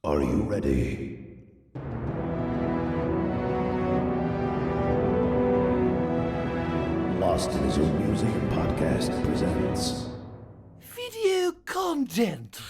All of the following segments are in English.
Are you ready? Lost in His Own Museum podcast presents Video content.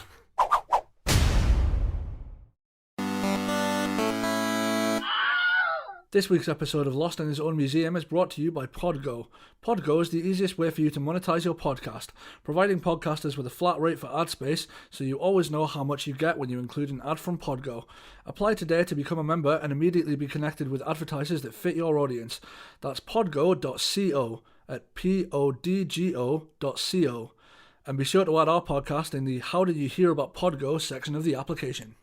This week's episode of Lost in His Own Museum is brought to you by Podgo. Podgo is the easiest way for you to monetize your podcast, providing podcasters with a flat rate for ad space so you always know how much you get when you include an ad from Podgo. Apply today to become a member and immediately be connected with advertisers that fit your audience. That's podgo.co at podgo.co. And be sure to add our podcast in the How Did You Hear About Podgo section of the application.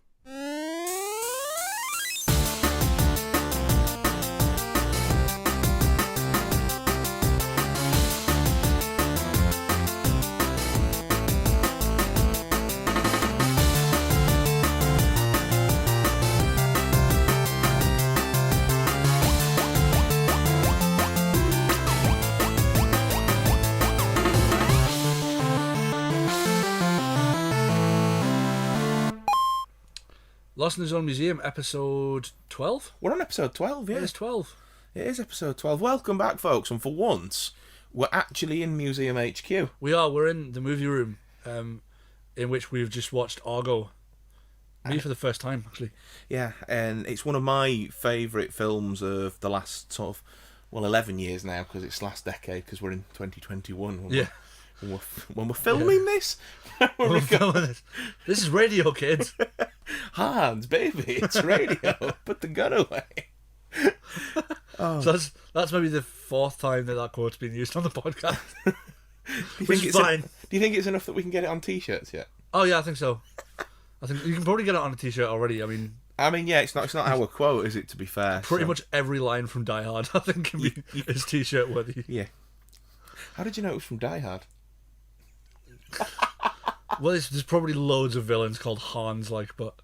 Lost in His Own Museum, episode 12? We're on episode 12, yeah. It is 12. It is episode 12. Welcome back, folks. And for once, we're actually in Museum HQ. We're in the movie room, in which we've just watched Argo. Me for the first time, actually. Yeah, and it's one of my favourite films of the last 11 years now, because it's last decade, because we're in 2021. When we're filming this? When we're filming this. This is radio, kids. Hans, baby, it's radio. Put the gun away. Oh. So that's maybe the fourth time that quote's been used on the podcast. Which is fine. Do you think it's enough that we can get it on t-shirts yet? Oh yeah, I think so. I think you can probably get it on a t-shirt already. I mean, yeah, it's not our quote, is it, to be fair? Pretty much every line from Die Hard, I think, is t-shirt worthy. Yeah. How did you know it was from Die Hard? Well, there's probably loads of villains called Hans, but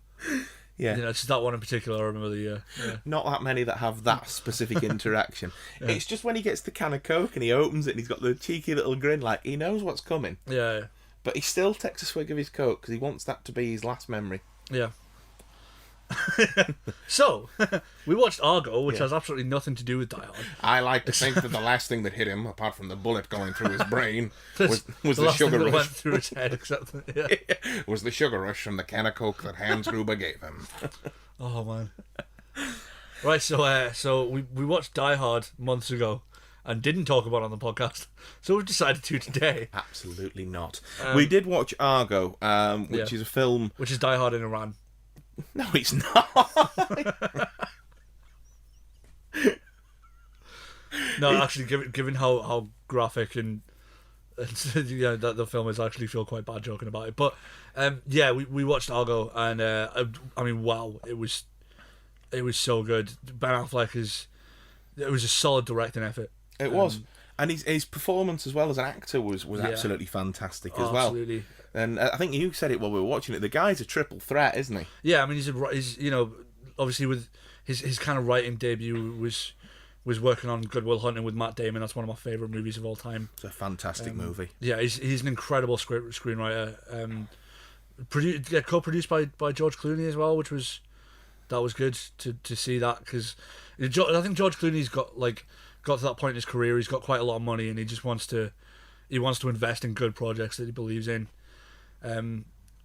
yeah, it's just that one in particular. I remember yeah. Not that many that have that specific interaction. Yeah. It's just when he gets the can of Coke and he opens it and he's got the cheeky little grin, like he knows what's coming. Yeah. But he still takes a swig of his Coke because he wants that to be his last memory. Yeah. So, we watched Argo, which has absolutely nothing to do with Die Hard. I like to think that the last thing that hit him, apart from the bullet going through his brain, was the sugar rush. Went through his head, except was the sugar rush from the can of Coke that Hans Gruber gave him. Oh man! Right, so we watched Die Hard months ago and didn't talk about it on the podcast, so we've decided to today. Absolutely not. We did watch Argo, which is a film, which is Die Hard in Iran. No, it's not. No, actually, given how graphic and that the film is, I actually feel quite bad joking about it. But we watched Argo, and I mean, wow, it was so good. Ben Affleck it was a solid directing effort. It was, and his performance as well as an actor was absolutely fantastic as well. Absolutely. And I think you said it while we were watching it. The guy's a triple threat, isn't he? Yeah, I mean, he's obviously with his kind of writing debut was working on Good Will Hunting with Matt Damon. That's one of my favourite movies of all time. It's a fantastic movie. Yeah, he's an incredible screenwriter. Co-produced by George Clooney as well, which was good to see that, because I think George Clooney's got to that point in his career. He's got quite a lot of money, and he just wants to invest in good projects that he believes in.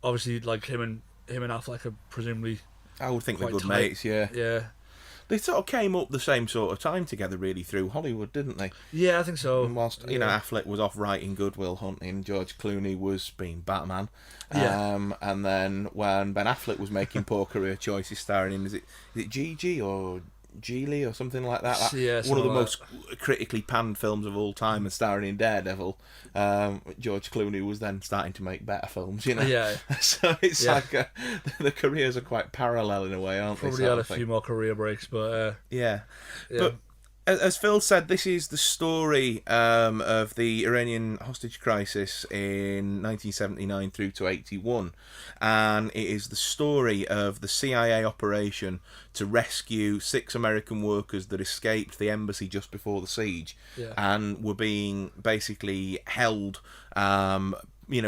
Obviously, him and Affleck are presumably, I would think they're good tight mates. Yeah. They sort of came up the same sort of time together, really, through Hollywood, didn't they? Yeah, I think so. And whilst Affleck was off writing Good Will Hunting, George Clooney was being Batman. Yeah. And then when Ben Affleck was making poor career choices, starring in is it Gigi or Geely or something like that? One of the most critically panned films of all time, and starring in Daredevil. George Clooney was then starting to make better films, Yeah. So it's the careers are quite parallel in a way, aren't they? Probably had a few more career breaks, but yeah. But as Phil said, this is the story of the Iranian hostage crisis in 1979 through to 81, and it is the story of the CIA operation to rescue 6 American workers that escaped the embassy just before the siege and were being basically held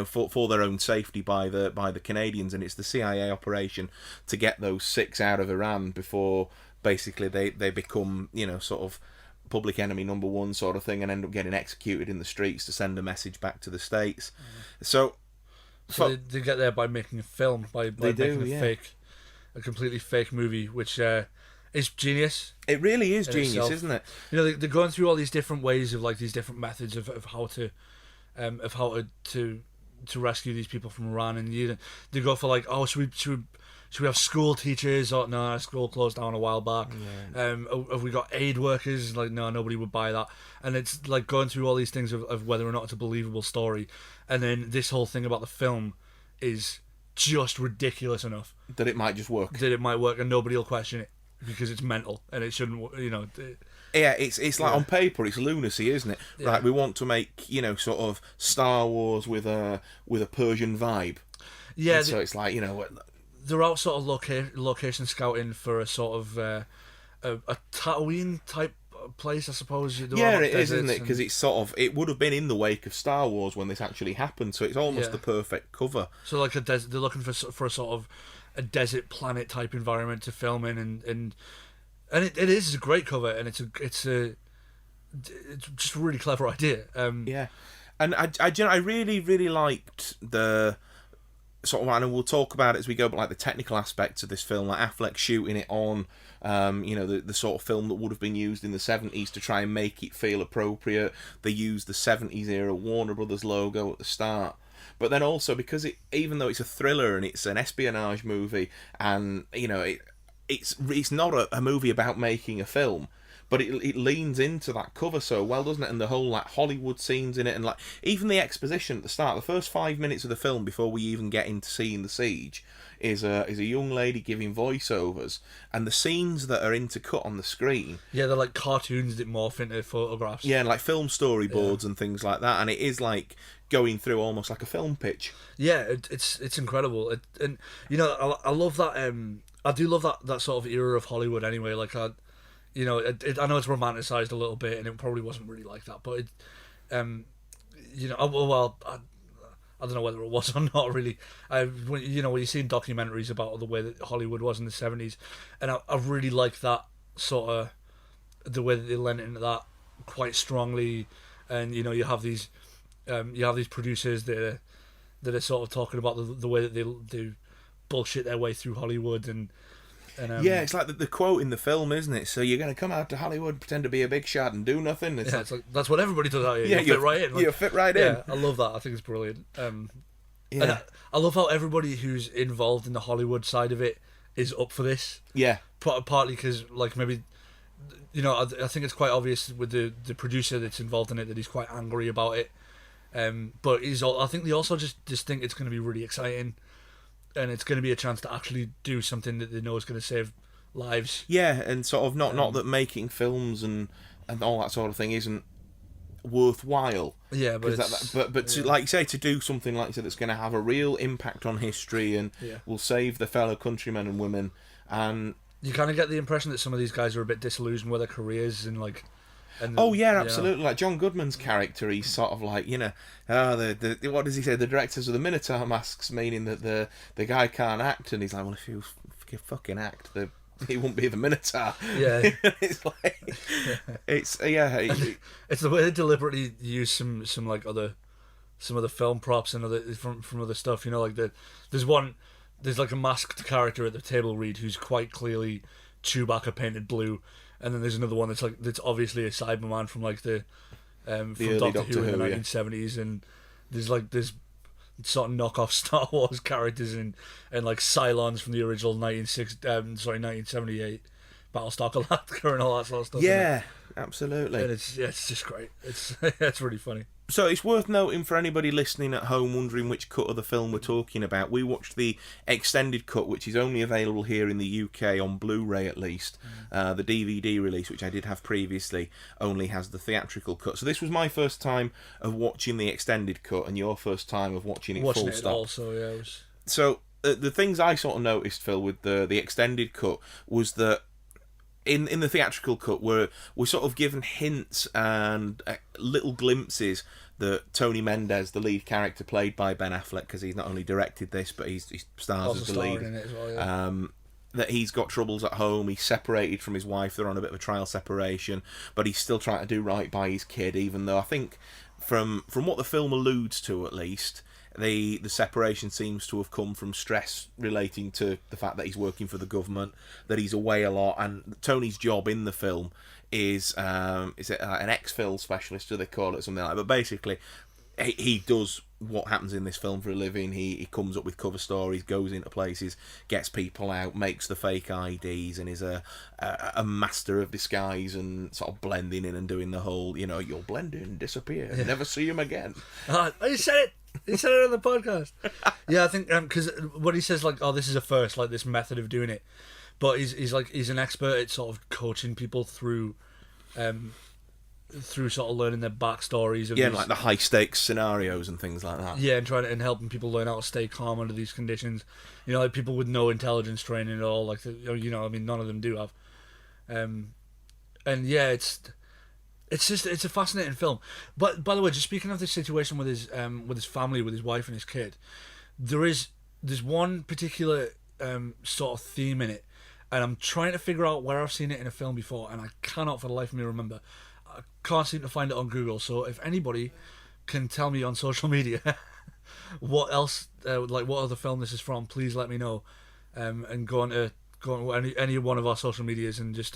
for their own safety by the Canadians, and it's the CIA operation to get those 6 out of Iran before basically they become sort of public enemy number one sort of thing, and end up getting executed in the streets to send a message back to the States. So they get there by making a film, by making a completely fake movie, which is genius. It really is genius, itself. Isn't it? They're going through all these different ways of these different methods of how to rescue these people from Iran, and they go for should we have school teachers? Or no, school closed down a while back. Yeah. Have we got aid workers? No, nobody would buy that. And it's going through all these things of whether or not it's a believable story. And then this whole thing about the film is just ridiculous enough that it might just work. That it might work, and nobody will question it because it's mental and it shouldn't. Yeah, it's on paper it's lunacy, isn't it? Yeah. Like we want to make sort of Star Wars with a Persian vibe. Yeah. And so it's they're out sort of location scouting for a sort of a Tatooine type place, I suppose. Yeah, it is, isn't it? Because it's sort of it would have been in the wake of Star Wars when this actually happened, so it's almost the perfect cover. So they're looking for a sort of a desert planet type environment to film in, and it is a great cover, and it's just a really clever idea. Yeah, and I really liked the sort of, and we'll talk about it as we go, but the technical aspects of this film, like Affleck shooting it on, the sort of film that would have been used in the 70s to try and make it feel appropriate. They used the 70s era Warner Brothers logo at the start. But then also, because even though it's a thriller and it's an espionage movie, and it's not a movie about making a film, but it leans into that cover so well, doesn't it? And the whole Hollywood scenes in it, and even the exposition at the start, the first 5 minutes of the film before we even get into seeing the siege, is a young lady giving voiceovers, and the scenes that are intercut on the screen. Yeah, they're like cartoons that morph into photographs. Yeah, and film storyboards and things like that, and it is going through almost like a film pitch. Yeah, it's incredible, and I love that. I do love that sort of era of Hollywood anyway. I know it's romanticized a little bit, and it probably wasn't really like that, but I don't know whether it was or not really. When you're seeing documentaries about the way that Hollywood was in the 70s, and I really like that sort of the way that they lent into that quite strongly, and you have these producers that are sort of talking about the way that they bullshit their way through Hollywood and yeah, it's like the quote in the film, isn't it? So you're going to come out to Hollywood, pretend to be a big shot, and do nothing. It's that's what everybody does out here. Yeah, you fit right in. You fit right in. Yeah, I love that. I think it's brilliant. And I love how everybody who's involved in the Hollywood side of it is up for this. Yeah, partly because maybe I think it's quite obvious with the producer that's involved in it that he's quite angry about it. But I think they also just think it's going to be really exciting. And it's going to be a chance to actually do something that they know is going to save lives. Yeah, and sort of not that making films and all that sort of thing isn't worthwhile. Yeah, but to, like you say, to do something like that that's going to have a real impact on history and will save the fellow countrymen and women, and you kind of get the impression that some of these guys are a bit disillusioned with their careers and absolutely. Like John Goodman's character, he's sort of what does he say? The directors of the Minotaur masks, meaning that the guy can't act, and he's like, well, if you fucking act, he won't be the Minotaur. Yeah, it's it's the way they deliberately use some other film props and other from other stuff. There's a masked character at the table read who's quite clearly Chewbacca painted blue. And then there's another one that's obviously a Cyberman from the from Doctor Who in the 1970s, and there's sort of knockoff Star Wars characters and Cylons from the original 1978 Battlestar Galactica and all that sort of stuff. Yeah, absolutely. And it's just great. It's really funny. So it's worth noting for anybody listening at home wondering which cut of the film we're talking about, we watched the extended cut, which is only available here in the UK on Blu-ray at least. The DVD release, which I did have previously, only has the theatrical cut. So this was my first time of watching the extended cut, and your first time of watching it full stop. Also, yeah. So the things I sort of noticed, Phil, with the extended cut was that in the theatrical cut we're sort of given hints and little glimpses that Tony Mendez, the lead character played by Ben Affleck, because he's not only directed this, but he stars Also as the starring lead. in it as well, yeah. That he's got troubles at home. He's separated from his wife. They're on a bit of a trial separation, but he's still trying to do right by his kid. Even though I think, from what the film alludes to, at least, the separation seems to have come from stress relating to the fact that he's working for the government, that he's away a lot, and Tony's job in the film is it an exfil specialist, do they call it, something like that? But basically, he does what happens in this film for a living. He comes up with cover stories, goes into places, gets people out, makes the fake IDs, and is a master of disguise and sort of blending in and doing the whole, you'll blend in, disappear, never see him again. He said it! He said it on the podcast. Yeah, I think, because what he says, like, oh, this is a first, like, this method of doing it. But he's an expert at sort of coaching people through sort of learning their backstories. Yeah, like the high stakes scenarios and things like that. Yeah, and helping people learn how to stay calm under these conditions. Like people with no intelligence training at all. Like, I mean, none of them do have. And yeah, it's a fascinating film. But by the way, just speaking of this situation with his family, with his wife and his kid, there's one particular sort of theme in it, and I'm trying to figure out where I've seen it in a film before, and I cannot for the life of me remember. I can't seem to find it on Google. So if anybody can tell me on social media what else, like what other film this is from, please let me know, and go on any one of our social medias and just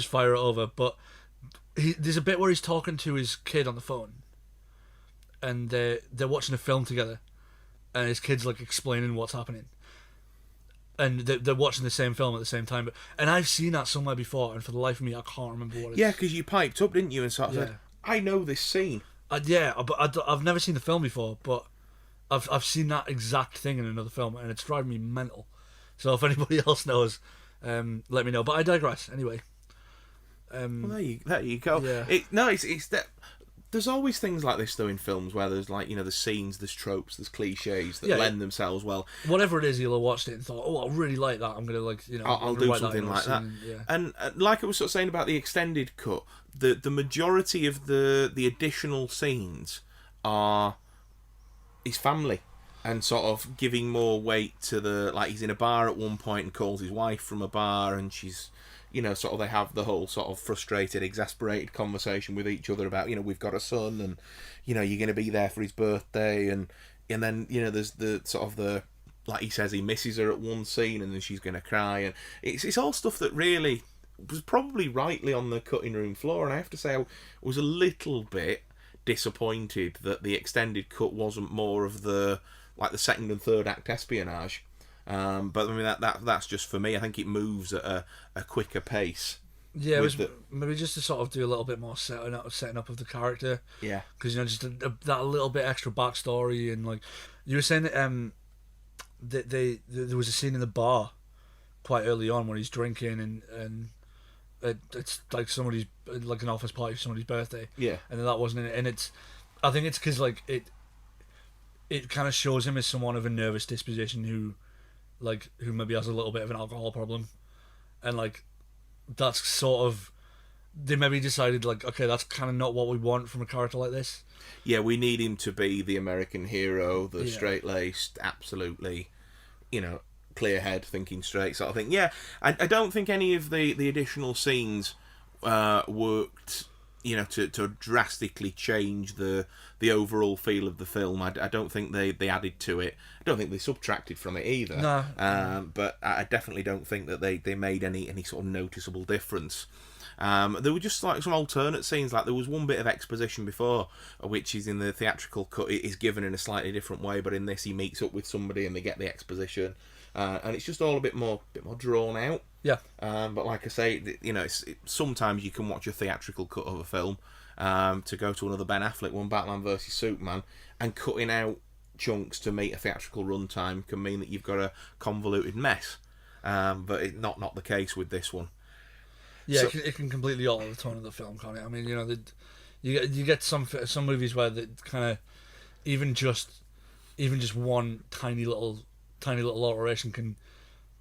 fire it over. But there's a bit where he's talking to his kid on the phone, and they're watching a film together, and his kid's like explaining what's happening, and they're watching the same film at the same time. And I've seen that somewhere before, and for the life of me, I can't remember what it is. Yeah, because you piped up, didn't you, and sort of said, I know this scene. But I've never seen the film before, but I've seen that exact thing in another film, and it's driving me mental. So if anybody else knows, let me know. But I digress. Anyway. Well, there you go. Yeah. It's that. There's always things like this though in films where there's like there's scenes, there's tropes, there's cliches that lend themselves well. Whatever it is, you'll have watched it and thought, oh, I really like that. I'm gonna I'll do something like that. And like I was sort of saying about the extended cut, the majority of the additional scenes are his family. And sort of giving more weight to like he's in a bar at one point and calls his wife from a bar, and she's, sort of they have the whole sort of frustrated, exasperated conversation with each other about, we've got a son, and, you're going to be there for his birthday, and then, there's the sort of the, like he says he misses her at one scene, and then she's going to cry, and it's all stuff that really was probably rightly on the cutting room floor, and I have to say I was a little bit disappointed that the extended cut wasn't more of the second and third act espionage. But I mean that's just for me. I think it moves at a quicker pace. Yeah, it was maybe just to sort of do a little bit more setting up of the character. Yeah, because just that little bit extra backstory, and like you were saying that there was a scene in the bar quite early on where he's drinking and it's like somebody's, like an office party for somebody's birthday. Yeah, and then that wasn't in it, and I think it's because like it kind of shows him as someone of a nervous disposition who maybe has a little bit of an alcohol problem, and like that's sort of, they maybe decided like, okay, that's kind of not what we want from a character like this. Yeah, we need him to be the American hero, the straight-laced, absolutely, clear head, thinking straight sort of thing. Yeah, I don't think any of the additional scenes worked, to drastically change the overall feel of the film. I don't think they added to it. I don't think they subtracted from it either. No. But I definitely don't think that they made any sort of noticeable difference. There were just like some alternate scenes. Like there was one bit of exposition before, which is in the theatrical cut. It is given in a slightly different way, but in this he meets up with somebody and they get the exposition, and it's just all a bit more drawn out. Yeah. But like I say, sometimes you can watch a theatrical cut of a film, to go to another Ben Affleck one, Batman vs Superman, and cutting out chunks to meet a theatrical runtime can mean that you've got a convoluted mess. But it's not the case with this one. Yeah, so, it can completely alter the tone of the film, can't it? I mean, you get some movies where the kind of even just one tiny little alteration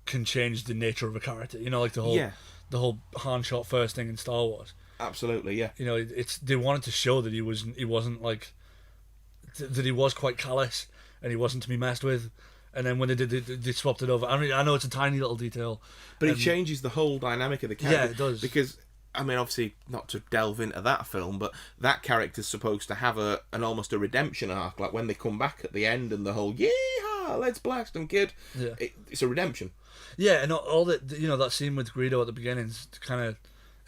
can change the nature of a character. Like the whole Han shot first thing in Star Wars. Absolutely, yeah. You know, they wanted to show that he wasn't like that he was quite callous and he wasn't to be messed with. And then when they swapped it over. I mean, I know it's a tiny little detail, but it changes the whole dynamic of the character. Yeah, it does. Because, I mean, obviously, not to delve into that film, but that character's supposed to have an almost a redemption arc. Like when they come back at the end and the whole "yeehaw, let's blast them, kid." Yeah. It's a redemption. Yeah, and all that, you know, that scene with Greedo at the beginning is kind of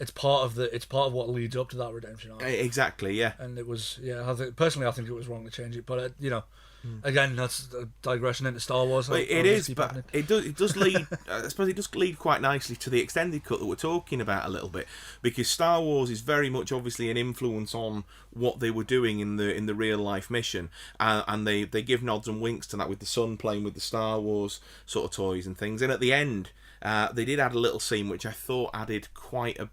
it's part of what leads up to that redemption arc. Exactly, yeah. And it was, I think it was wrong to change it, but you know. Again, that's a digression into Star Wars. It is, but it does lead. I suppose it does lead quite nicely to the extended cut that we're talking about a little bit, because Star Wars is very much obviously an influence on what they were doing in the real life mission, and they give nods and winks to that with the son playing with the Star Wars sort of toys and things. And at the end, they did add a little scene which I thought added quite a.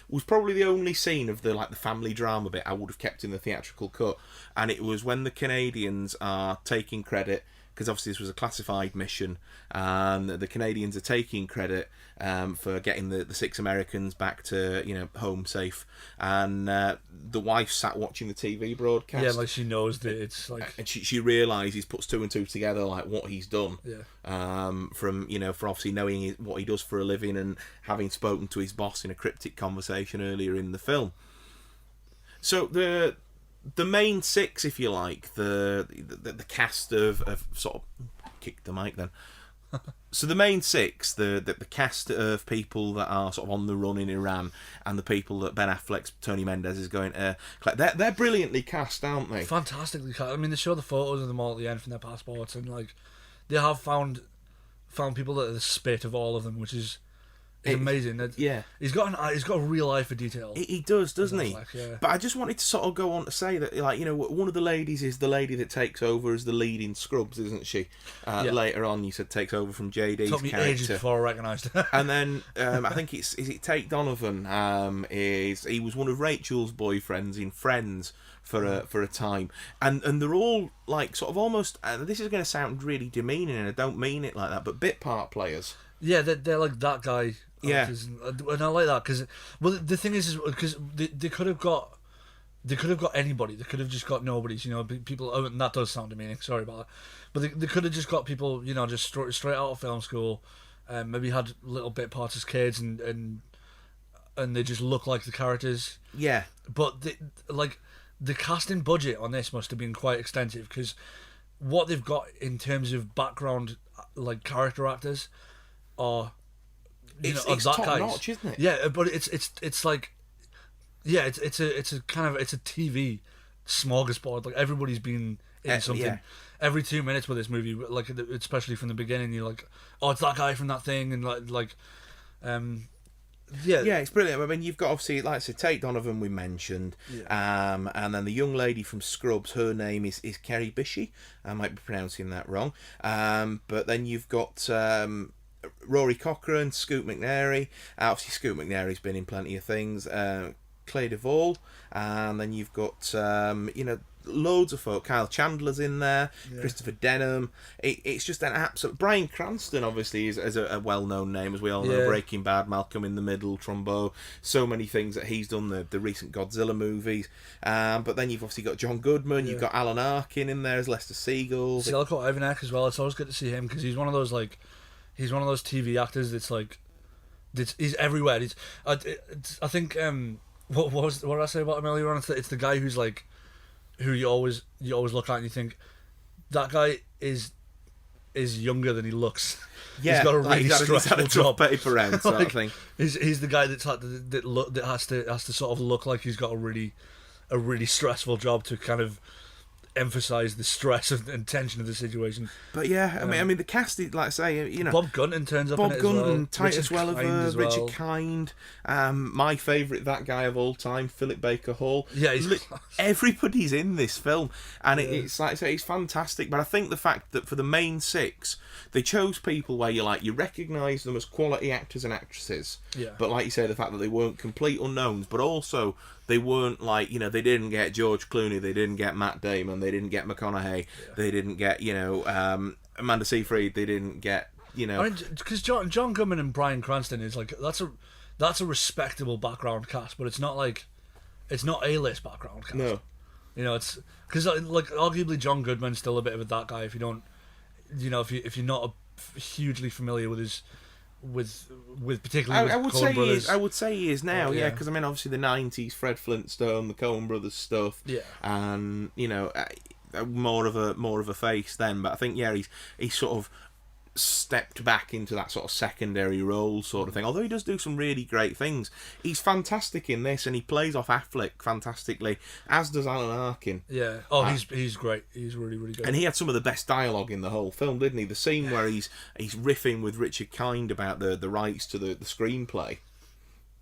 Was probably the only scene of the family drama bit I would have kept in the theatrical cut, and it was when the Canadians are taking credit, because obviously this was a classified mission, and the Canadians are taking credit for getting the 6 Americans back to home safe, and the wife sat watching the TV broadcast. Yeah, like she knows that it's like, and she realises, puts 2 and 2 together, like what he's done. Yeah. From for obviously knowing what he does for a living and having spoken to his boss in a cryptic conversation earlier in the film. So the main 6, if you like, the cast of sort of kick the mic then. So the main 6, the cast of people that are sort of on the run in Iran, and the people that Ben Affleck's Tony Mendez is going to collect, they're brilliantly cast, aren't they? Fantastically cast. I mean, they show the photos of them all at the end from their passports, and like they have found people that are the spit of all of them, which is amazing. Yeah, he's got a real eye for detail. He does, doesn't he? Affleck, yeah. But I just wanted to sort of go on to say that, one of the ladies is the lady that takes over as the lead in Scrubs, isn't she? Later on, you said takes over from JD's Took me character. ages before I recognised her. And then I think is it Tate Donovan? He was one of Rachel's boyfriends in Friends for a time, and they're all like sort of almost. This is going to sound really demeaning, and I don't mean it like that, but bit part players. Yeah, they're like that guy. Yeah, and I like that because the thing is because they could have got anybody. They could have just got nobodies. People. Oh, and that does sound demeaning. Sorry about that. But they could have just got people. Just straight out of film school. Maybe had little bit parts as kids, and they just look like the characters. Yeah. But the casting budget on this must have been quite extensive, because what they've got in terms of background, like character actors, are it's that top guys. notch, isn't it? Yeah, but it's like, yeah, it's a kind of a TV smorgasbord. Like everybody's been in something. Yeah. Every 2 minutes with this movie, like especially from the beginning, you're like, oh, it's that guy from that thing, and yeah, it's brilliant. I mean, you've got obviously, like I said, Tate Donovan we mentioned, and then the young lady from Scrubs, her name is Kerry Bishop. I might be pronouncing that wrong, but then you've got Rory Cochrane, Scoot McNairy. Obviously, Scoot McNairy's been in plenty of things. Clay Duvall, and then you've got loads of folk. Kyle Chandler's in there, Christopher Denham. It's just an absolute. Bryan Cranston obviously is a well-known name, as we all know. Breaking Bad, Malcolm in the Middle, Trumbo, so many things that he's done. The recent Godzilla movies, but then you've obviously got John Goodman. You've got Alan Arkin in there as Lester Siegel. Zelko Ivanek as well. It's always good to see him, because he's one of those TV actors that's like, he's everywhere. I think what did I say about him earlier on? It's the guy who's like, who you always look at and you think, that guy is younger than he looks. Yeah, he's got a really stressful job. Paper round sort of thing. He's the guy that has to sort of look like he's got a really stressful job to kind of emphasise the stress and tension of the situation. But yeah, I mean the cast, like I say, Bob Gunton turns up. Bob in it Gunton, as well. Titus Welliver, Richard Kind, my favourite, that guy of all time, Philip Baker Hall. Yeah, everybody's in this film, and it's like I say, it's fantastic. But I think the fact that for the main 6, they chose people where you recognise them as quality actors and actresses. Yeah. But like you say, the fact that they weren't complete unknowns, but also they weren't like, they didn't get George Clooney, they didn't get Matt Damon, they didn't get McConaughey, they didn't get, Amanda Seyfried, they didn't get, I mean, because John Goodman and Bryan Cranston is like, that's a respectable background cast, but it's not A-list background cast. No. You know, it's because like arguably John Goodman's still a bit of that guy. If you don't, you know, if you're not hugely familiar with his with particularly I with would Coen say he Brothers. is. I would say he is now. Oh, Yeah, yeah. because I mean, obviously the '90s, Fred Flintstone, the Coen Brothers stuff. Yeah. And you know, more of a face then. But I think he's sort of stepped back into that sort of secondary role sort of thing. Although he does do some really great things. He's fantastic in this, and he plays off Affleck fantastically, as does Alan Arkin. Yeah. Oh, he's great. He's really, really good. And he had some of the best dialogue in the whole film, didn't he? The scene where he's riffing with Richard Kind about the rights to the screenplay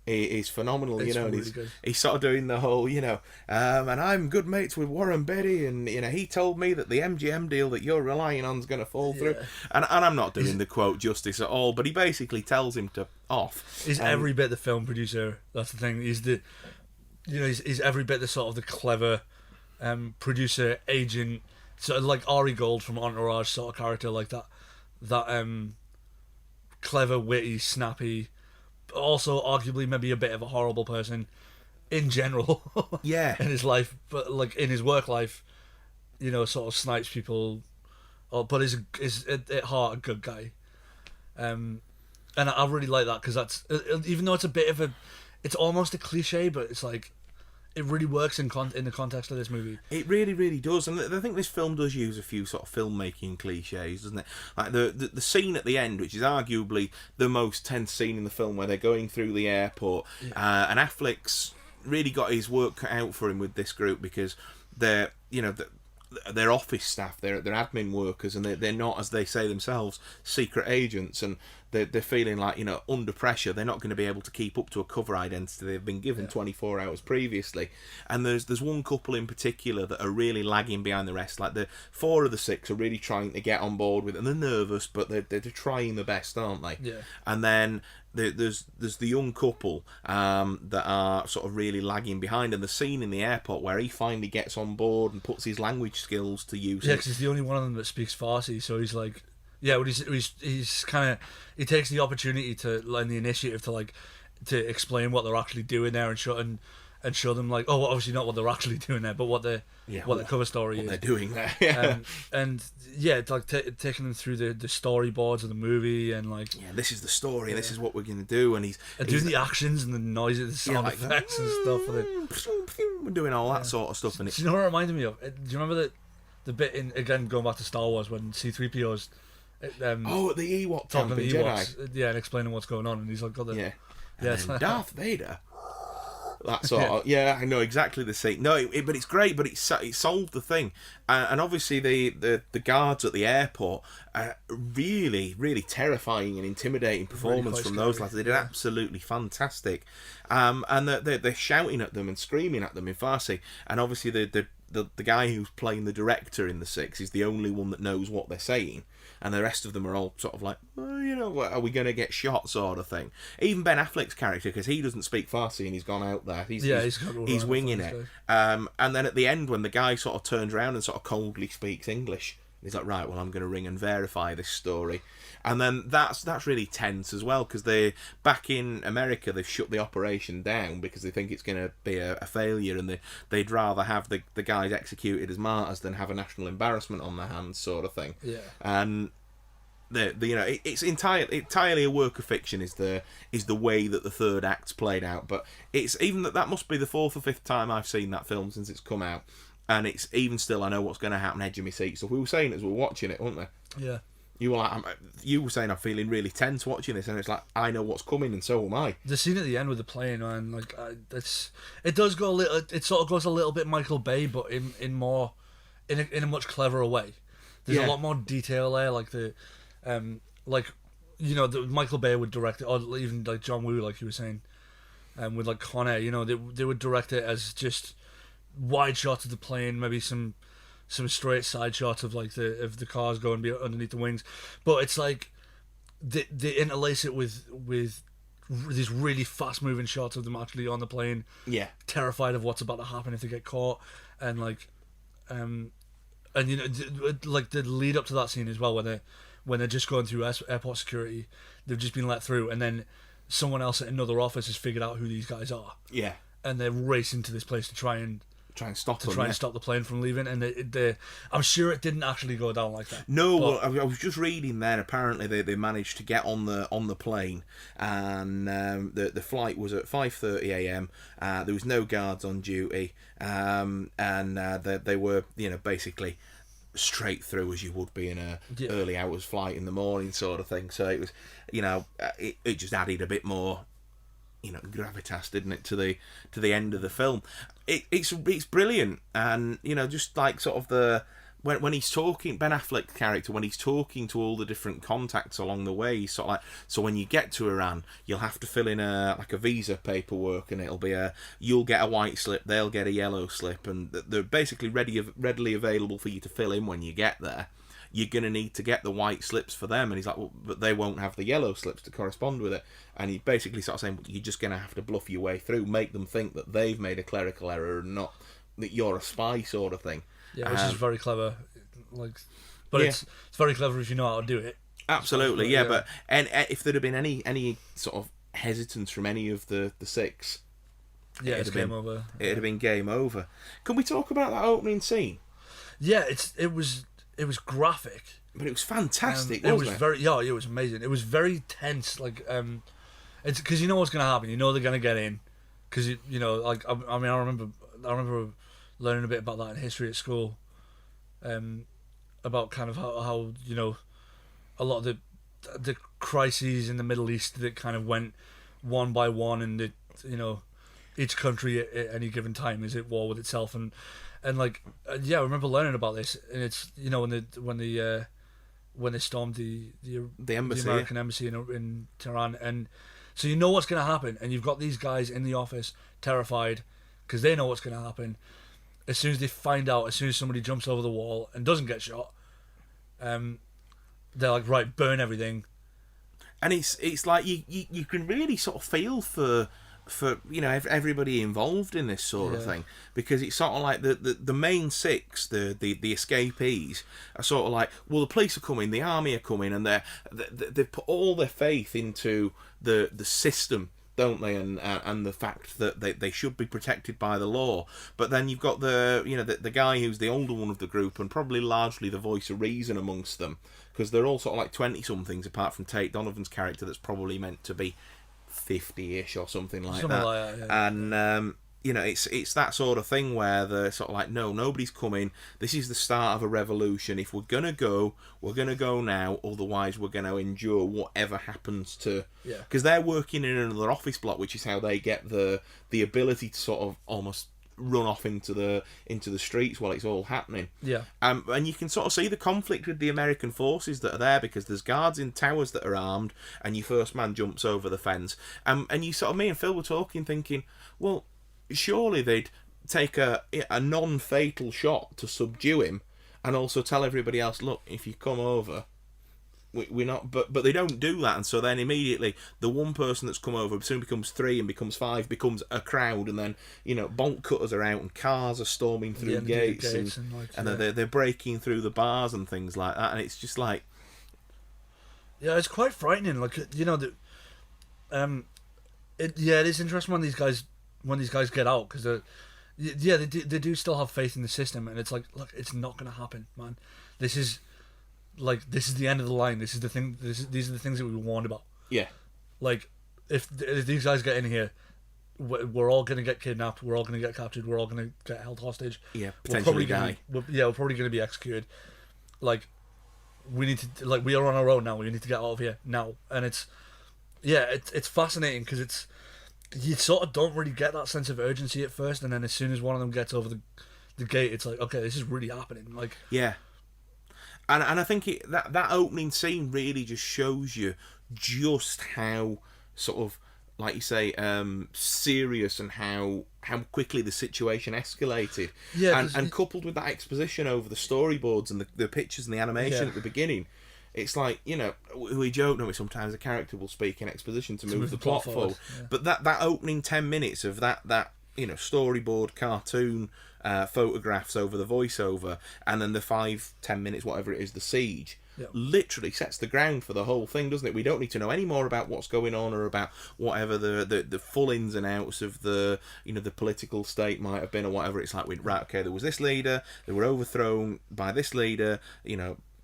is phenomenal. It's You know, and really good. he's sort of doing the whole, you know, and I'm good mates with Warren Beatty, and you know, he told me that the MGM deal that you're relying on is going to fall through. And I'm not doing the quote justice at all, but he basically tells him to off. He's every bit the film producer. That's the thing. He's he's every bit the sort of the clever producer, agent, sort of like Ari Gold from Entourage sort of character, like that clever, witty, snappy, also arguably maybe a bit of a horrible person in general. Yeah. in his life, but like in his work life, you know, sort of snipes people, but is at heart a good guy. And I really like that because that's, even though it's a bit of it's almost a cliche, but it's like it really works in the context of this movie. It really, really does, and I think this film does use a few sort of filmmaking cliches, doesn't it? Like the scene at the end, which is arguably the most tense scene in the film, where they're going through the airport, and Affleck's really got his work cut out for him with this group because they're, you know, they're office staff, they're admin workers, and they're not, as they say themselves, secret agents, and they're feeling like, you know, under pressure. They're not going to be able to keep up to a cover identity they've been given 24 hours previously. And there's one couple in particular that are really lagging behind the rest. Like the 4 of the 6 are really trying to get on board with it, and they're nervous, but they're trying the best, aren't they? Yeah. And then there's the young couple that are sort of really lagging behind, and the scene in the airport where he finally gets on board and puts his language skills to use. Yeah, because he's the only one of them that speaks Farsi, so he's like, yeah, but he's kind of, he takes the opportunity to, and the initiative to explain what they're actually doing there and show them, like, oh, obviously not what they're actually doing there, but what the cover story is. What they're doing there. Yeah. And yeah, it's like taking them through the storyboards of the movie, and like, yeah, this is the story, and this is what we're going to do, and he's doing the actions and the noises, the sound effects and stuff. We're doing all that sort of stuff, and Do you know what it reminded me of? Do you remember the bit in, again, going back to Star Wars, when C-3PO's at the Ewok talking camp to in the Jedi. Ewoks, yeah, and explaining what's going on, and he's like got the And then Darth Vader. That sort of, I know exactly the scene. No, but it's great. But it solved the thing, and obviously the guards at the airport, really, really terrifying and intimidating performance from those lads. They did absolutely fantastic, and they're shouting at them and screaming at them in Farsi, and obviously the guy who's playing the director in the 6 is the only one that knows what they're saying. And the rest of them are all sort of like, oh, you know, are we going to get shot, sort of thing. Even Ben Affleck's character, because he doesn't speak Farsi and he's gone out there. He's winging it. And then at the end, when the guy sort of turns around and sort of coldly speaks English, he's like, right, well, I'm going to ring and verify this story. And then that's really tense as well, because they, back in America, they've shut the operation down because they think it's going to be a failure, and they'd rather have the guys executed as martyrs than have a national embarrassment on their hands, sort of thing. Yeah. And you know, it's entirely a work of fiction is the way that the third act's played out. But it's even that must be the 4th or 5th time I've seen that film since it's come out, and it's even still, I know what's going to happen, edge of my seat. So we were saying as we were watching it, weren't we? Yeah. You were like, you were saying I'm feeling really tense watching this, and it's like, I know what's coming, and so am I. The scene at the end with the plane, man, like it does go a little. It sort of goes a little bit Michael Bay, but in a much cleverer way. There's a lot more detail there, like you know, the Michael Bay would direct it, or even like John Woo, like you were saying, with like Con Air, you know, they would direct it as just wide shots of the plane, maybe some straight side shots of like the cars going underneath the wings, but it's like they interlace it with these really fast moving shots of them actually on the plane, terrified of what's about to happen if they get caught, and like and you know, like the lead up to that scene as well, when they're just going through airport security, they've just been let through, and then someone else at another office has figured out who these guys are, Yeah. and they're racing to this place to try and Stop them. and stop the plane from leaving. And I'm sure it didn't actually go down like that. No, but, well, I was just reading there. Apparently, they managed to get on the plane, and the flight was at 5:30 a.m. There was no guards on duty, and they were basically straight through as you would be in a early hours flight in the morning sort of thing. So it was it just added a bit more gravitas, didn't it, to the end of the film. It's brilliant, and just like sort of when he's talking, Ben Affleck's character, when he's talking to all the different contacts along the way, he's sort of like, so when you get to Iran, you'll have to fill in a visa paperwork, and it'll be you'll get a white slip, they'll get a yellow slip, and they're basically readily available for you to fill in when you get there. You're going to need to get the white slips for them. And he's like, well, but they won't have the yellow slips to correspond with it. And he basically sort of saying, well, you're just going to have to bluff your way through, make them think that they've made a clerical error and not that you're a spy sort of thing. Yeah, which is very clever. But it's very clever if you know how to do it. Absolutely, yeah. But and if there'd have been any sort of hesitance from any of the six, it's game over. It'd have been game over. Can we talk about that opening scene? Yeah, it was graphic, but it was fantastic. It was amazing. It was very tense. It's because you know what's going to happen. You know they're going to get in. Because I remember learning a bit about that in history at school. About kind of how a lot of the crises in the Middle East that kind of went one by one, and each country at any given time is at war with itself, and I remember learning about this, and it's when they stormed the embassy, the American embassy in Tehran, and so you know what's going to happen, and you've got these guys in the office terrified because they know what's going to happen. As soon as they find out, as soon as somebody jumps over the wall and doesn't get shot, they're like, right, burn everything. And it's like you can really sort of feel for everybody involved in this sort of thing, because it's sort of like the main six, the escapees are sort of like, well, the police are coming, the army are coming, and they've put all their faith into the system, don't they, and the fact that they should be protected by the law. But then you've got the guy who's the older one of the group, and probably largely the voice of reason amongst them, because they're all sort of like 20-somethings, apart from Tate Donovan's character that's probably meant to be 50-ish or something like that. And it's that sort of thing where they're sort of like, no, nobody's coming, this is the start of a revolution, if we're gonna go, we're gonna go now, otherwise we're gonna endure whatever happens to, because they're working in another office block, which is how they get the ability to sort of almost run off into the streets while it's all happening. And you can sort of see the conflict with the American forces that are there, because there's guards in towers that are armed, and your first man jumps over the fence, and you sort of, me and Phil were talking, thinking, well, surely they'd take a non-fatal shot to subdue him, and also tell everybody else, look, if you come over, we're not, but they don't do that, and so then immediately the one person that's come over soon becomes 3 and becomes 5, becomes a crowd, and then bolt cutters are out and cars are storming through gates and they're breaking through the bars and things like that, and it's just like, it's quite frightening. It is interesting when these guys get out, because they do still have faith in the system, and it's like, look, it's not going to happen, man. This is the end of the line. This is the thing. These are the things that we were warned about. Yeah. Like, if these guys get in here, we're all going to get kidnapped. We're all going to get captured. We're all going to get held hostage. Yeah, potentially die. We're probably going to be executed. Like, we need to. Like, we are on our own now. We need to get out of here now. And it's fascinating, because you sort of don't really get that sense of urgency at first, and then as soon as one of them gets over the gate, it's like, okay, this is really happening. Like, yeah. And I think that opening scene really just shows you just how sort of, like you say, serious, and how quickly the situation escalated. Yeah, and coupled with that exposition over the storyboards and the pictures and the animation at the beginning, it's like, we joke, don't we, sometimes a character will speak in exposition to move the plot forward. Yeah. But that opening 10 minutes of that storyboard cartoon photographs over the voiceover, and then the 5-10 minutes, whatever it is, the siege, literally sets the ground for the whole thing, doesn't it? We don't need to know any more about what's going on or about whatever the full ins and outs of the the political state might have been or whatever. It's like, there was this leader, they were overthrown by this leader,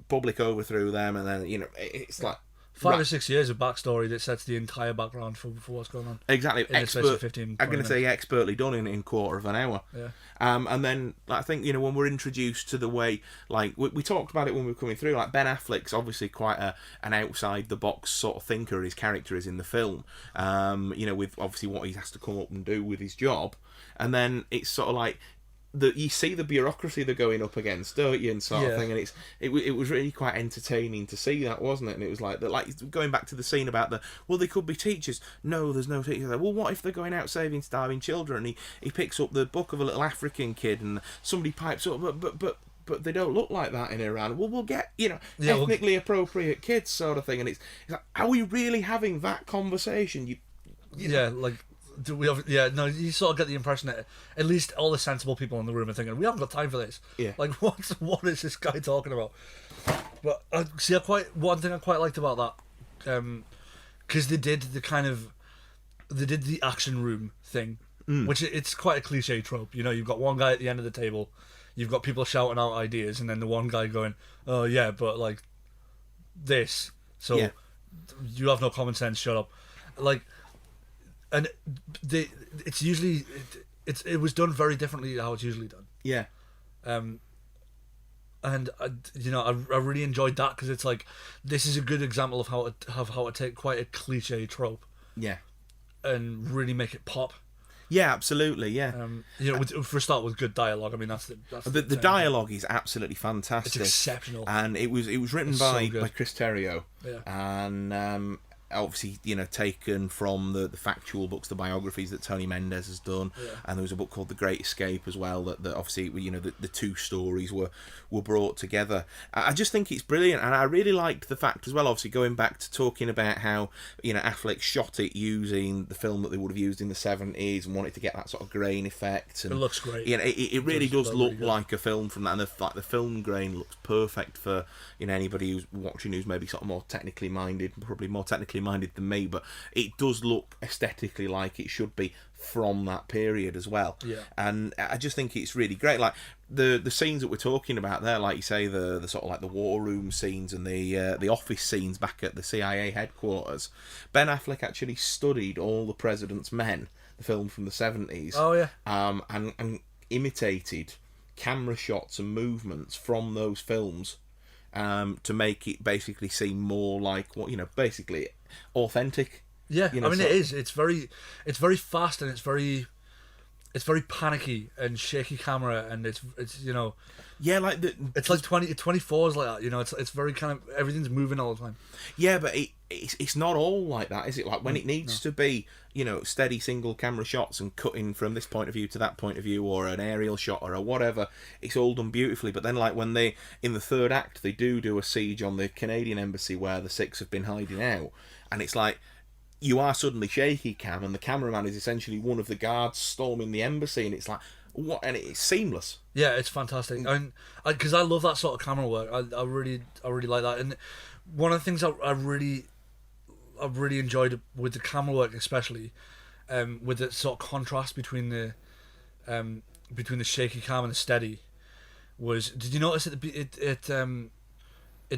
public overthrew them, and then it's like 5 or 6 years of backstory that sets the entire background for what's going on. Exactly. In the space of 15, I'm going to say expertly done in quarter of an hour. Yeah. And then I think, when we're introduced to the way, like, we talked about it when we were coming through, like, Ben Affleck's obviously quite an outside-the-box sort of thinker, his character is in the film, with obviously what he has to come up and do with his job. And then it's sort of like, you see the bureaucracy they're going up against, don't you, and sort of thing, and it was really quite entertaining to see that, wasn't it? And it was like going back to the scene about they could be teachers. No, there's no teachers. Well, what if they're going out saving starving children? And he picks up the book of a little African kid, and somebody pipes up, but they don't look like that in Iran. Well, we'll get ethnically appropriate kids, sort of thing. And it's like, are we really having that conversation? You sort of get the impression that at least all the sensible people in the room are thinking, we haven't got time for this. Yeah. Like, what is this guy talking about? But one thing I quite liked about that, because they did the action room thing, which it's quite a cliche trope. You've got one guy at the end of the table, you've got people shouting out ideas, and then the one guy going, oh yeah, but like this, so you have no common sense, shut up. Like, and it's usually it was done very differently to how it's usually done. Yeah. And I really enjoyed that, because it's like, this is a good example of how to take quite a cliche trope. Yeah. And really make it pop. Yeah, absolutely. Yeah. For a start, with good dialogue. I mean, that's the dialogue is absolutely fantastic. It's exceptional, and it was written by Chris Terrio. Yeah. And obviously, taken from the factual books, the biographies that Tony Mendez has done, and there was a book called The Great Escape as well, that obviously, the two stories were brought together. I just think it's brilliant, and I really liked the fact as well, obviously going back to talking about how, Affleck shot it using the film that they would have used in the 70s and wanted to get that sort of grain effect. And, it looks great. It really does look like a film from that, and the film grain looks perfect for anybody who's watching who's maybe sort of more technically minded, probably more technically minded than me, but it does look aesthetically like it should be from that period as well. Yeah. And I just think it's really great. Like the scenes that we're talking about there, like you say, the sort of like the war room scenes and the office scenes back at the CIA headquarters. Ben Affleck actually studied All the President's Men, the film from the 70s. Oh yeah. And imitated camera shots and movements from those films, to make it basically seem more like basically authentic. Yeah, I mean, it is. It's very fast, and it's very panicky and shaky camera, and it's yeah, like it's like 24 is like that. It's very kind of, everything's moving all the time. Yeah, but it's not all like that, is it? Like when it needs to be, steady single camera shots and cutting from this point of view to that point of view, or an aerial shot or a whatever, it's all done beautifully. But then, like when they, in the third act, they do a siege on the Canadian embassy where the Six have been hiding out, and it's like, you are suddenly shaky cam, and the cameraman is essentially one of the guards storming the embassy, and it's like, what? And it's seamless. Yeah, it's fantastic, and because I love that sort of camera work. I really like that, and one of the things I really enjoyed with the camera work, especially, with the sort of contrast between the shaky cam and the steady, was, did you notice at the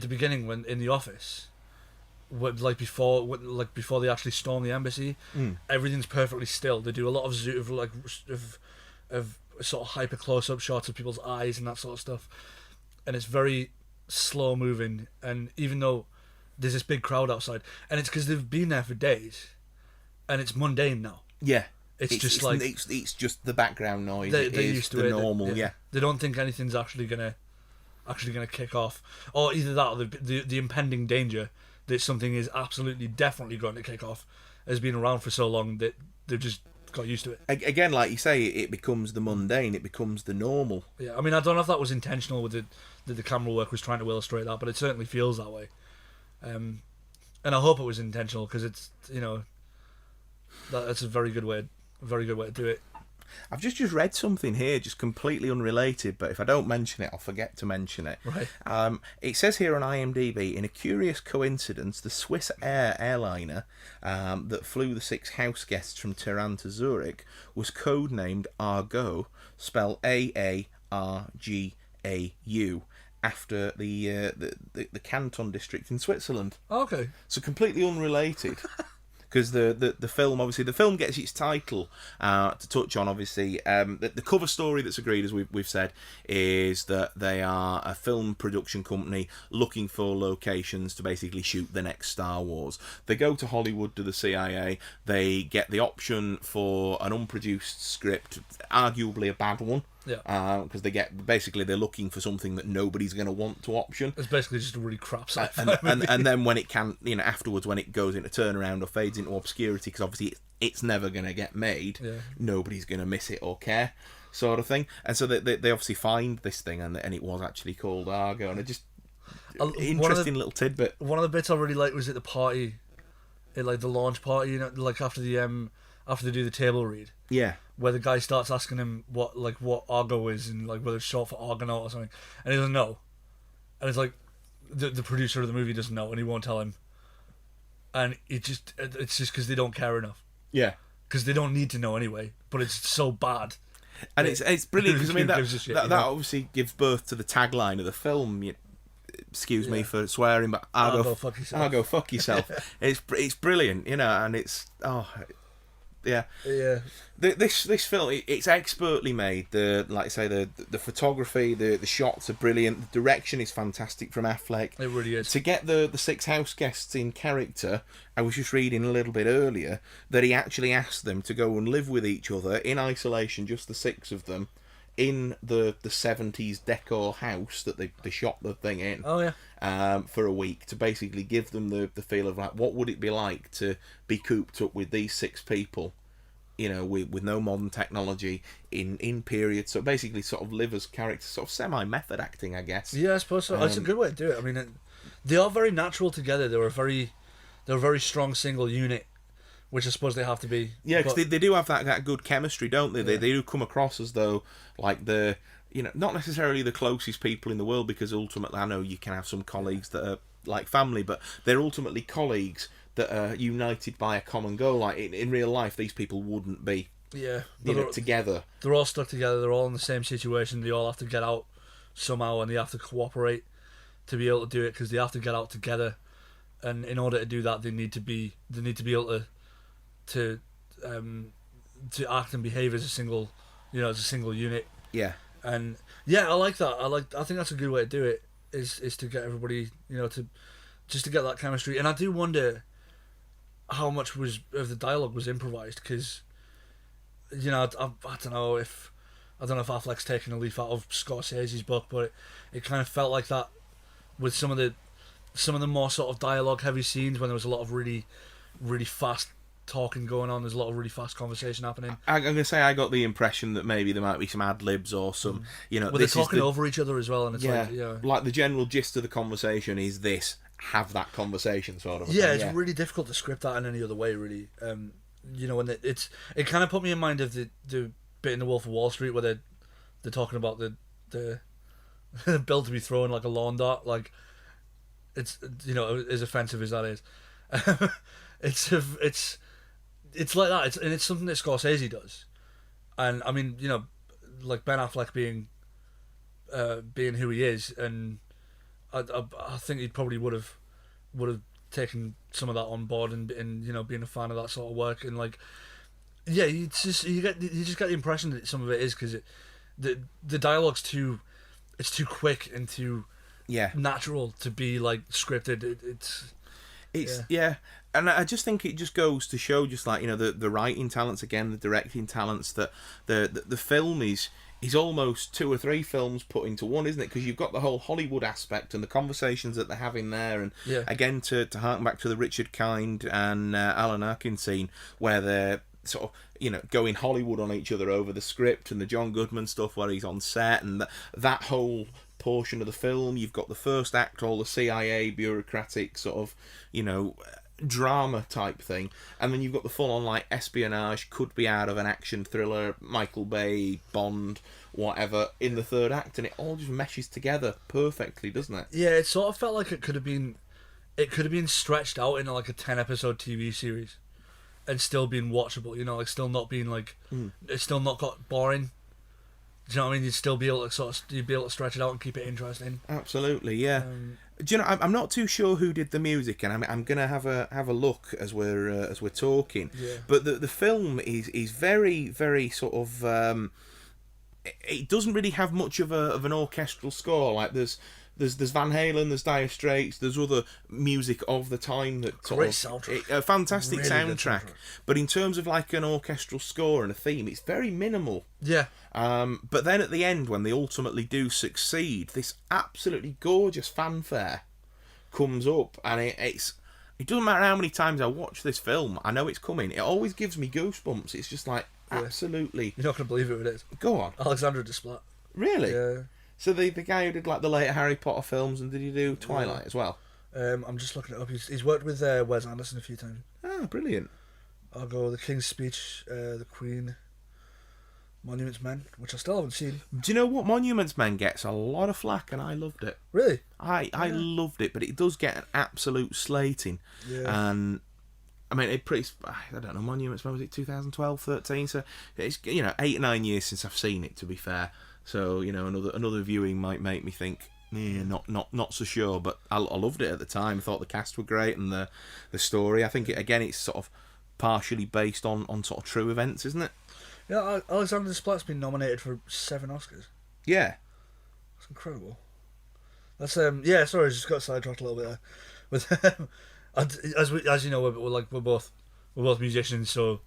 beginning, when in the office, before they actually storm the embassy, everything's perfectly still. They do a lot of of sort of hyper close-up shots of people's eyes and that sort of stuff, and it's very slow moving. And even though there's this big crowd outside, and it's because they've been there for days, and it's mundane now. Yeah, it's just just the background noise. They're used to the it. Normal, yeah. They don't think anything's actually gonna kick off, or either that, or the impending danger that something is absolutely definitely going to kick off has been around for so long that they've just got used to it. Again, like you say, it becomes the mundane, it becomes the normal. Yeah, I mean, I don't know if that was intentional with the camera work was trying to illustrate that, but it certainly feels that way. And I hope it was intentional, because it's that's a very good way to do it. I've just read something here, just completely unrelated, but if I don't mention it, I'll forget to mention it. Right. It says here on IMDb, in a curious coincidence, the Swiss Air airliner that flew the 6 house guests from Tehran to Zurich was codenamed Argo, spelled Aargau, after the Canton district in Switzerland. Okay. So completely unrelated. Because the film, obviously, the film gets its title to touch on, obviously. The cover story that's agreed, as we've said, is that they are a film production company looking for locations to basically shoot the next Star Wars. They go to Hollywood, to the CIA. They get the option for an unproduced script, arguably a bad one. Yeah. Because they're looking for something that nobody's going to want to option. It's basically just a really crap sci-fi and then when it can, afterwards, when it goes into turnaround or fades into obscurity, because obviously it's never going to get made, nobody's going to miss it or care, sort of thing. And so they obviously find this thing, and it was actually called Argo, and it just interesting little tidbit. One of the bits I really liked was at the party, at like the launch party, like after they do the table read. Yeah. Where the guy starts asking him what Argo is, and like whether it's short for Argonaut or something, and he doesn't know, and it's like the producer of the movie doesn't know, and he won't tell him, and it's just because they don't care enough. Yeah. Because they don't need to know anyway, but it's so bad. And it's brilliant, because I mean that obviously gives birth to the tagline of the film. Excuse me for swearing, but Argo fuck yourself. Argo fuck yourself. It's brilliant, and it's yeah. This film, it's expertly made. Like I say, the photography, the shots are brilliant. The direction is fantastic from Affleck. It really is. To get the 6 house guests in character, I was just reading a little bit earlier that he actually asked them to go and live with each other in isolation, just the 6 of them, in the 70s decor house that they shot the thing in. Oh yeah. For a week, to basically give them the feel of like, what would it be like to be cooped up with these 6 people, with no modern technology in period. So basically sort of live as characters, sort of semi-method acting, I guess. Yeah, I suppose so. It's a good way to do it. I mean, they are very natural together. They're a very strong single unit, which I suppose they have to be. Yeah, because they do have that good chemistry, don't they? Yeah. They do come across as though, like, not necessarily the closest people in the world, because ultimately, I know you can have some colleagues that are like family, but they're ultimately colleagues that are united by a common goal. Like, in real life, these people wouldn't be together. They're all stuck together. They're all in the same situation. They all have to get out somehow, and they have to cooperate to be able to do it, because they have to get out together. And in order to do that, they need to be able to act and behave as a single unit. Yeah. And yeah, I like that. I think that's a good way to do it. Is to get everybody, to get that chemistry. And I do wonder how much of the dialogue was improvised, because I don't know if Affleck's taking a leaf out of Scorsese's book, but it kind of felt like that with some of the more sort of dialogue heavy scenes, when there was a lot of really, really fast talking going on. There's a lot of really fast conversation happening. I'm going to say I got the impression that maybe there might be some ad-libs or some, Well, they're talking over each other as well, and it's like the general gist of the conversation is this, have that conversation sort of thing. It's really difficult to script that in any other way, really. When it kind of put me in mind of the bit in The Wolf of Wall Street where they're talking about the bill to be thrown like a lawn dart. Like, it's as offensive as that is. It's like that. It's something that Scorsese does, and I mean, like Ben Affleck being who he is, and I think he probably would have taken some of that on board, and being a fan of that sort of work, and like, yeah, you just get the impression that some of it is because the dialogue's too quick and too natural to be like scripted. It's and I just think it just goes to show, just like the writing talents, again, the directing talents, that the film is almost 2 or 3 films put into one, isn't it? Because you've got the whole Hollywood aspect and the conversations that they're having there, and again to hark back to the Richard Kind and Alan Arkin scene where they're sort of going Hollywood on each other over the script, and the John Goodman stuff where he's on set, and that whole portion of the film. You've got the first act, all the CIA bureaucratic sort of drama type thing, and then you've got the full on like espionage, could be out of an action thriller, Michael Bay, Bond, whatever, in the third act, and it all just meshes together perfectly, doesn't it? Yeah, it sort of felt like it could have been stretched out into like a 10-episode TV series and still been watchable, you know, like still not being like it's still not got boring. Do you know what I mean? You'd still be able to you'd be able to stretch it out and keep it interesting. Absolutely, yeah. Do you know? I'm not too sure who did the music, and I'm gonna have a look as we're talking. Yeah. But the film is very, very sort of. It doesn't really have much of an orchestral score. Like there's Van Halen, there's Dire Straits, there's other music of the time that Great soundtrack. A fantastic Really good soundtrack. soundtrack. But in terms of like an orchestral score and a theme, it's very minimal. Yeah. But then at the end, when they ultimately do succeed, this absolutely gorgeous fanfare comes up, and it doesn't matter how many times I watch this film, I know it's coming. It always gives me goosebumps. It's just like absolutely. You're not going to believe who it is. Go on. Alexandre Desplat. Really? Yeah. So the guy who did like the later Harry Potter films, and did he do Twilight as well? I'm just looking it up. He's worked with Wes Anderson a few times. Ah, brilliant. Argo, The King's Speech, The Queen, Monuments Men, which I still haven't seen. Do you know what? Monuments Men gets a lot of flack, and I loved it. Really? I loved it, but it does get an absolute slating. Yeah. And I mean, I don't know, Monuments Men, was it 2012, 13? So it's 8 or 9 years since I've seen it, to be fair. So another viewing might make me think, not so sure. But I loved it at the time. I thought the cast were great, and the story. I think it's sort of partially based on sort of true events, isn't it? Yeah, Alexandre Desplat's been nominated for 7 Oscars. Yeah. That's incredible. That's yeah. Sorry, I just got sidetracked a little bit there. With as you know, we're both musicians, so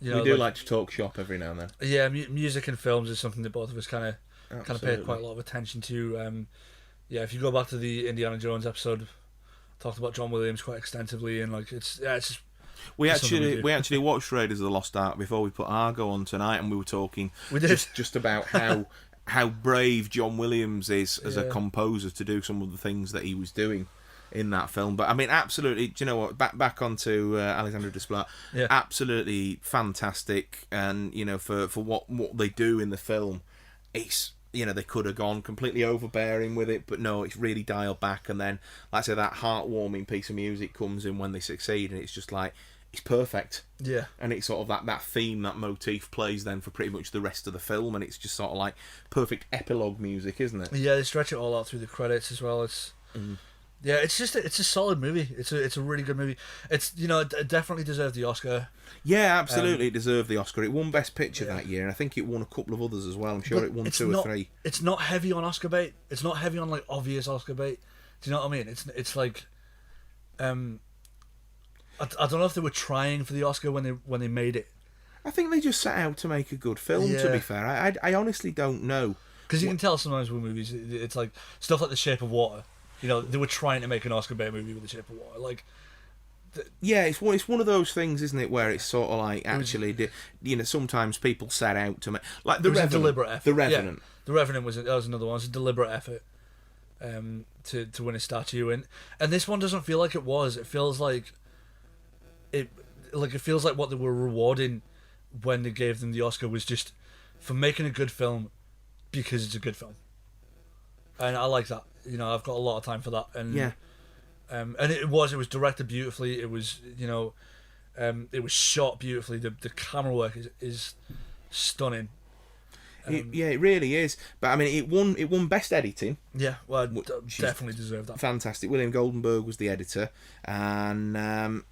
you know we do like to talk shop every now and then. Yeah, music and films is something that both of us kind of paid quite a lot of attention to. Yeah, if you go back to the Indiana Jones episode, talked about John Williams quite extensively, and like it's just. We actually watched Raiders of the Lost Ark before we put Argo on tonight, and we were talking just about how brave John Williams is as a composer to do some of the things that he was doing in that film. But I mean, absolutely, do you know what? Back onto Alexandre Desplat, absolutely fantastic, and for what they do in the film, it's. They could have gone completely overbearing with it, but no, it's really dialed back. And then, like I say, that heartwarming piece of music comes in when they succeed, and it's just like, it's perfect. Yeah. And it's sort of that theme, that motif plays then for pretty much the rest of the film, and it's just sort of like perfect epilogue music, isn't it? Yeah, they stretch it all out through the credits as well. It's yeah, it's a solid movie. It's a really good movie. It's it definitely deserved the Oscar. Yeah, absolutely, it deserved the Oscar. It won Best Picture that year, and I think it won a couple of others as well. I'm sure it won 2 or 3. It's not heavy on Oscar bait. It's not heavy on like obvious Oscar bait. Do you know what I mean? It's like, I don't know if they were trying for the Oscar when they made it. I think they just set out to make a good film. To be fair, I honestly don't know, because you can tell sometimes with movies, it's like stuff like The Shape of Water. They were trying to make an Oscar bait movie with The Shape of Water, like. Yeah, it's one of those things, isn't it, where it's sort of like actually, sometimes people set out to make like The Revenant. A deliberate effort. The Revenant. Yeah. The Revenant was another one. It was a deliberate effort to win a statue, and this one doesn't feel like it was. It feels like it feels like what they were rewarding when they gave them the Oscar was just for making a good film because it's a good film, and I like that. I've got a lot of time for that, and yeah. And it was directed beautifully. It was, it was shot beautifully. The camera work is stunning. It really is. But I mean, it won Best Editing. Yeah, well, definitely deserved that. Fantastic. William Goldenberg was the editor, and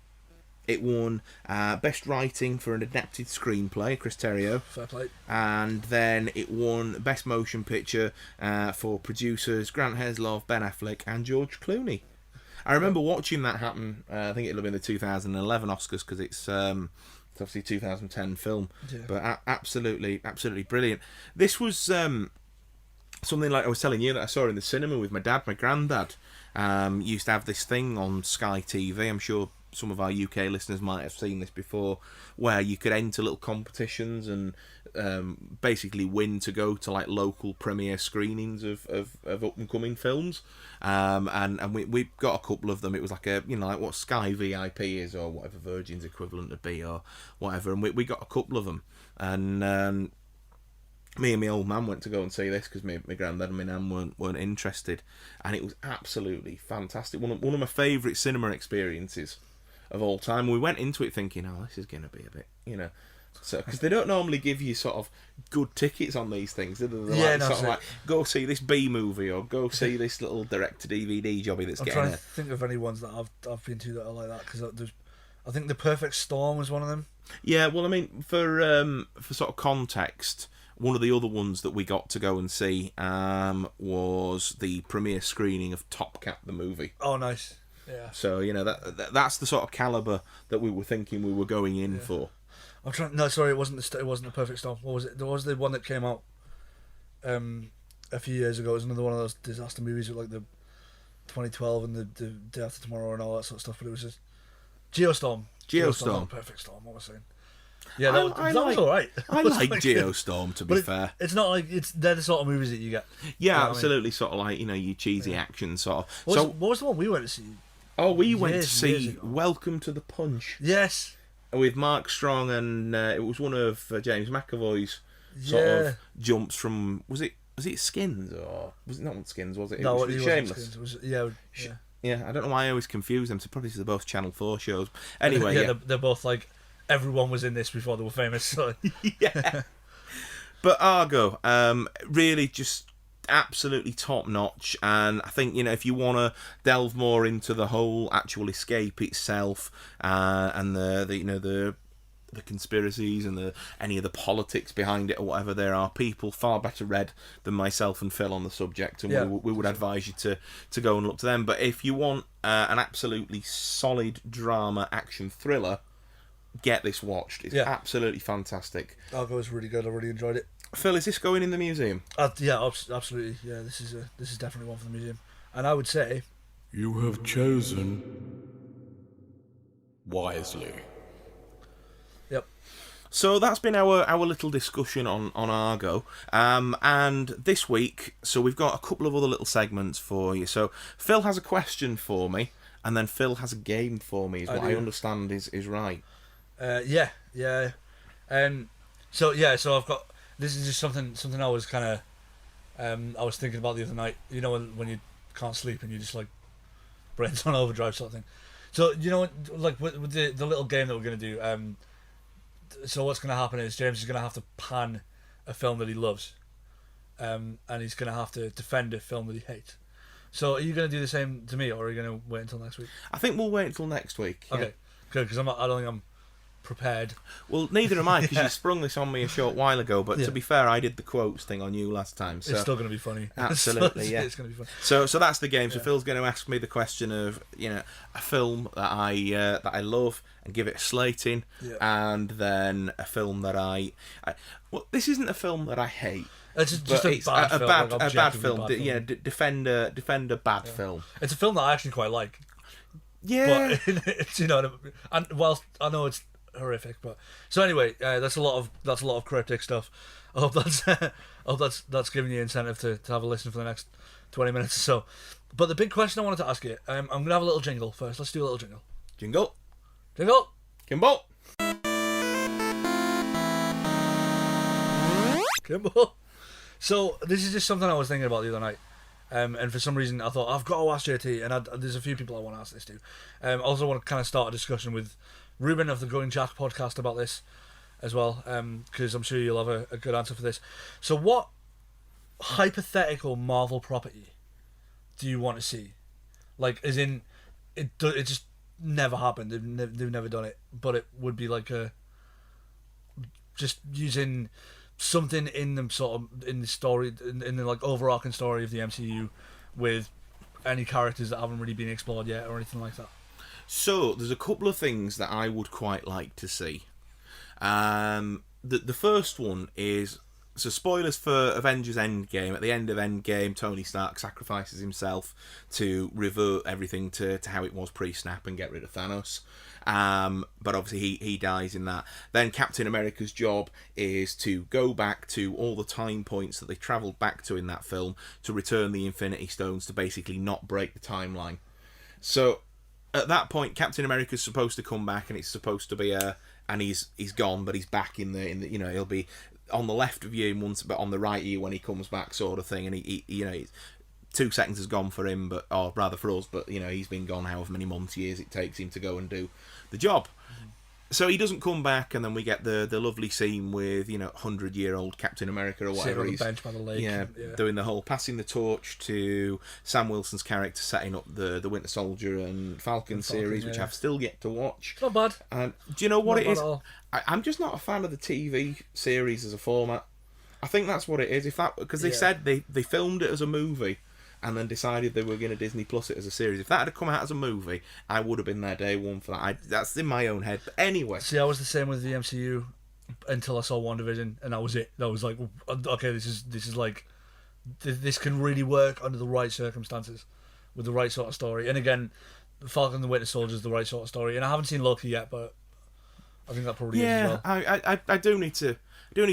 it won Best Writing for an Adapted Screenplay, Chris Terrio. Fair play. And then it won Best Motion Picture for producers Grant Heslov, Ben Affleck, and George Clooney. I remember watching that happen. I think it'll have been the 2011 Oscars because it's obviously a 2010 film. Yeah. But absolutely brilliant. This was something like I was telling you that I saw in the cinema with my dad. My granddad used to have this thing on Sky TV. I'm sure some of our UK listeners might have seen this before, where you could enter little competitions and basically win to go to like local premiere screenings of up and coming films. And we got a couple of them. It was like like what Sky VIP is, or whatever Virgin's equivalent would be, or whatever. And we got a couple of them. And me and my old man went to go and see this because my granddad and my nan weren't interested, and it was absolutely fantastic. One of my favourite cinema experiences of all time. We went into it thinking, oh, this is going to be a bit, so because they don't normally give you sort of good tickets on these things, do they? They're like, go see this B movie or go see this little direct to DVD jobby that's I'm getting trying to think of any ones that I've been to that are like that, because I think The Perfect Storm was one of them. Yeah, well, I mean, for sort of context, one of the other ones that we got to go and see was the premiere screening of Top Cat the movie. Oh, nice. Yeah. So that's the sort of caliber that we were thinking we were going in for. I'm trying. No, sorry, it wasn't the Perfect Storm. What was it? There was the one that came out a few years ago. It was another one of those disaster movies with like the 2012 and the Day After Tomorrow and all that sort of stuff. But it was just Geostorm. Not Perfect Storm. What was I saying? Yeah, that was all right. I like Geostorm, to be fair. It's not like they're the sort of movies that you get. Yeah, absolutely. I mean? Sort of like your cheesy action sort of. What was the one we went to see? Oh, we went to see Welcome to the Punch. Yes. With Mark Strong, and it was one of James McAvoy's sort of jumps from. Was it Skins, or was it not Skins? Was it? No, it was Shameless. Yeah. I don't know why I always confuse them. So probably they're both Channel 4 shows. Anyway, they're both like everyone was in this before they were famous. So. Yeah. But Argo, really just absolutely top notch, and I think if you want to delve more into the whole actual escape itself, and the conspiracies and any of the politics behind it or whatever, there are people far better read than myself and Phil on the subject, and we would advise you to go and look to them. But if you want an absolutely solid drama action thriller, get this watched. It's absolutely fantastic. Argo is really good. I really enjoyed it. Phil, is this going in the museum? Yeah, absolutely. Yeah, this is definitely one for the museum. And I would say, you have chosen wisely. Yep. So that's been our little discussion on Argo. And this week, so we've got a couple of other little segments for you. So Phil has a question for me, and then Phil has a game for me, is what I understand is right. Yeah. So I've got. This is just something I was kind of, I was thinking about the other night. When you can't sleep and you just like brains on overdrive sort of thing. So like with the little game that we're gonna do. So what's gonna happen is James is gonna have to pan a film that he loves, and he's gonna have to defend a film that he hates. So are you gonna do the same to me, or are you gonna wait until next week? I think we'll wait until next week. Yeah. Okay, good, because I don't think I'm prepared. Well, neither am I, because you sprung this on me a short while ago, but to be fair, I did the quotes thing on you last time, so it's still going to be funny. Absolutely. It's going to be fun. So that's the game. So Phil's going to ask me the question of a film that I love and give it a slating, and then a film that I well, this isn't a film that I hate. It's just a bad film. Yeah, defend a bad film. It's a film that I actually quite like. Yeah, but it's and whilst I know it's horrific, but so anyway, that's a lot of cryptic stuff. I hope that's giving you incentive to have a listen for the next 20 minutes or so. But the big question I wanted to ask you, I'm gonna have a little jingle first. Let's do a little jingle. Kimbo. So this is just something I was thinking about the other night, and for some reason I thought I've got to ask JT, and there's a few people I want to ask this to. I also want to kind of start a discussion with Ruben of the Going Jack podcast about this as well, because I'm sure you'll have a good answer for this. So what hypothetical Marvel property do you want to see? Like, as in, it just never happened. They've never done it, but it would be like just using something in them sort of in the story, in the like overarching story of the MCU, with any characters that haven't really been explored yet or anything like that. So there's a couple of things that I would quite like to see. The first one is So spoilers for Avengers Endgame. At the end of Endgame, Tony Stark sacrifices himself to revert everything to how it was pre-snap and get rid of Thanos. But obviously he dies in that. Then Captain America's job is to go back to all the time points that they travelled back to in that film to return the Infinity Stones to basically not break the timeline. So at that point, Captain America's supposed to come back, and it's supposed to be and he's gone, but he's back in the he'll be on the left of you once, but on the right of you when he comes back, sort of thing. And he 2 seconds has gone for him, or rather for us, but he's been gone however many months, years it takes him to go and do the job. So he doesn't come back, and then we get the lovely scene with 100-year-old Captain America or whatever. Sitting on the bench by the lake. Doing the whole passing the torch to Sam Wilson's character, setting up the Winter Soldier and Falcon series, which I've still yet to watch. Not bad. And do you know what it is? I'm just not a fan of the TV series as a format. I think that's what it is. Because they said they filmed it as a movie, and then decided they were going to Disney Plus it as a series. If that had come out as a movie, I would have been there day one for that. That's in my own head. But anyway. See, I was the same with the MCU until I saw WandaVision, and that was it. That was like, okay, this is like, this can really work under the right circumstances, with the right sort of story. And again, Falcon and the Winter Soldier is the right sort of story. And I haven't seen Loki yet, but I think that probably is as well. I do need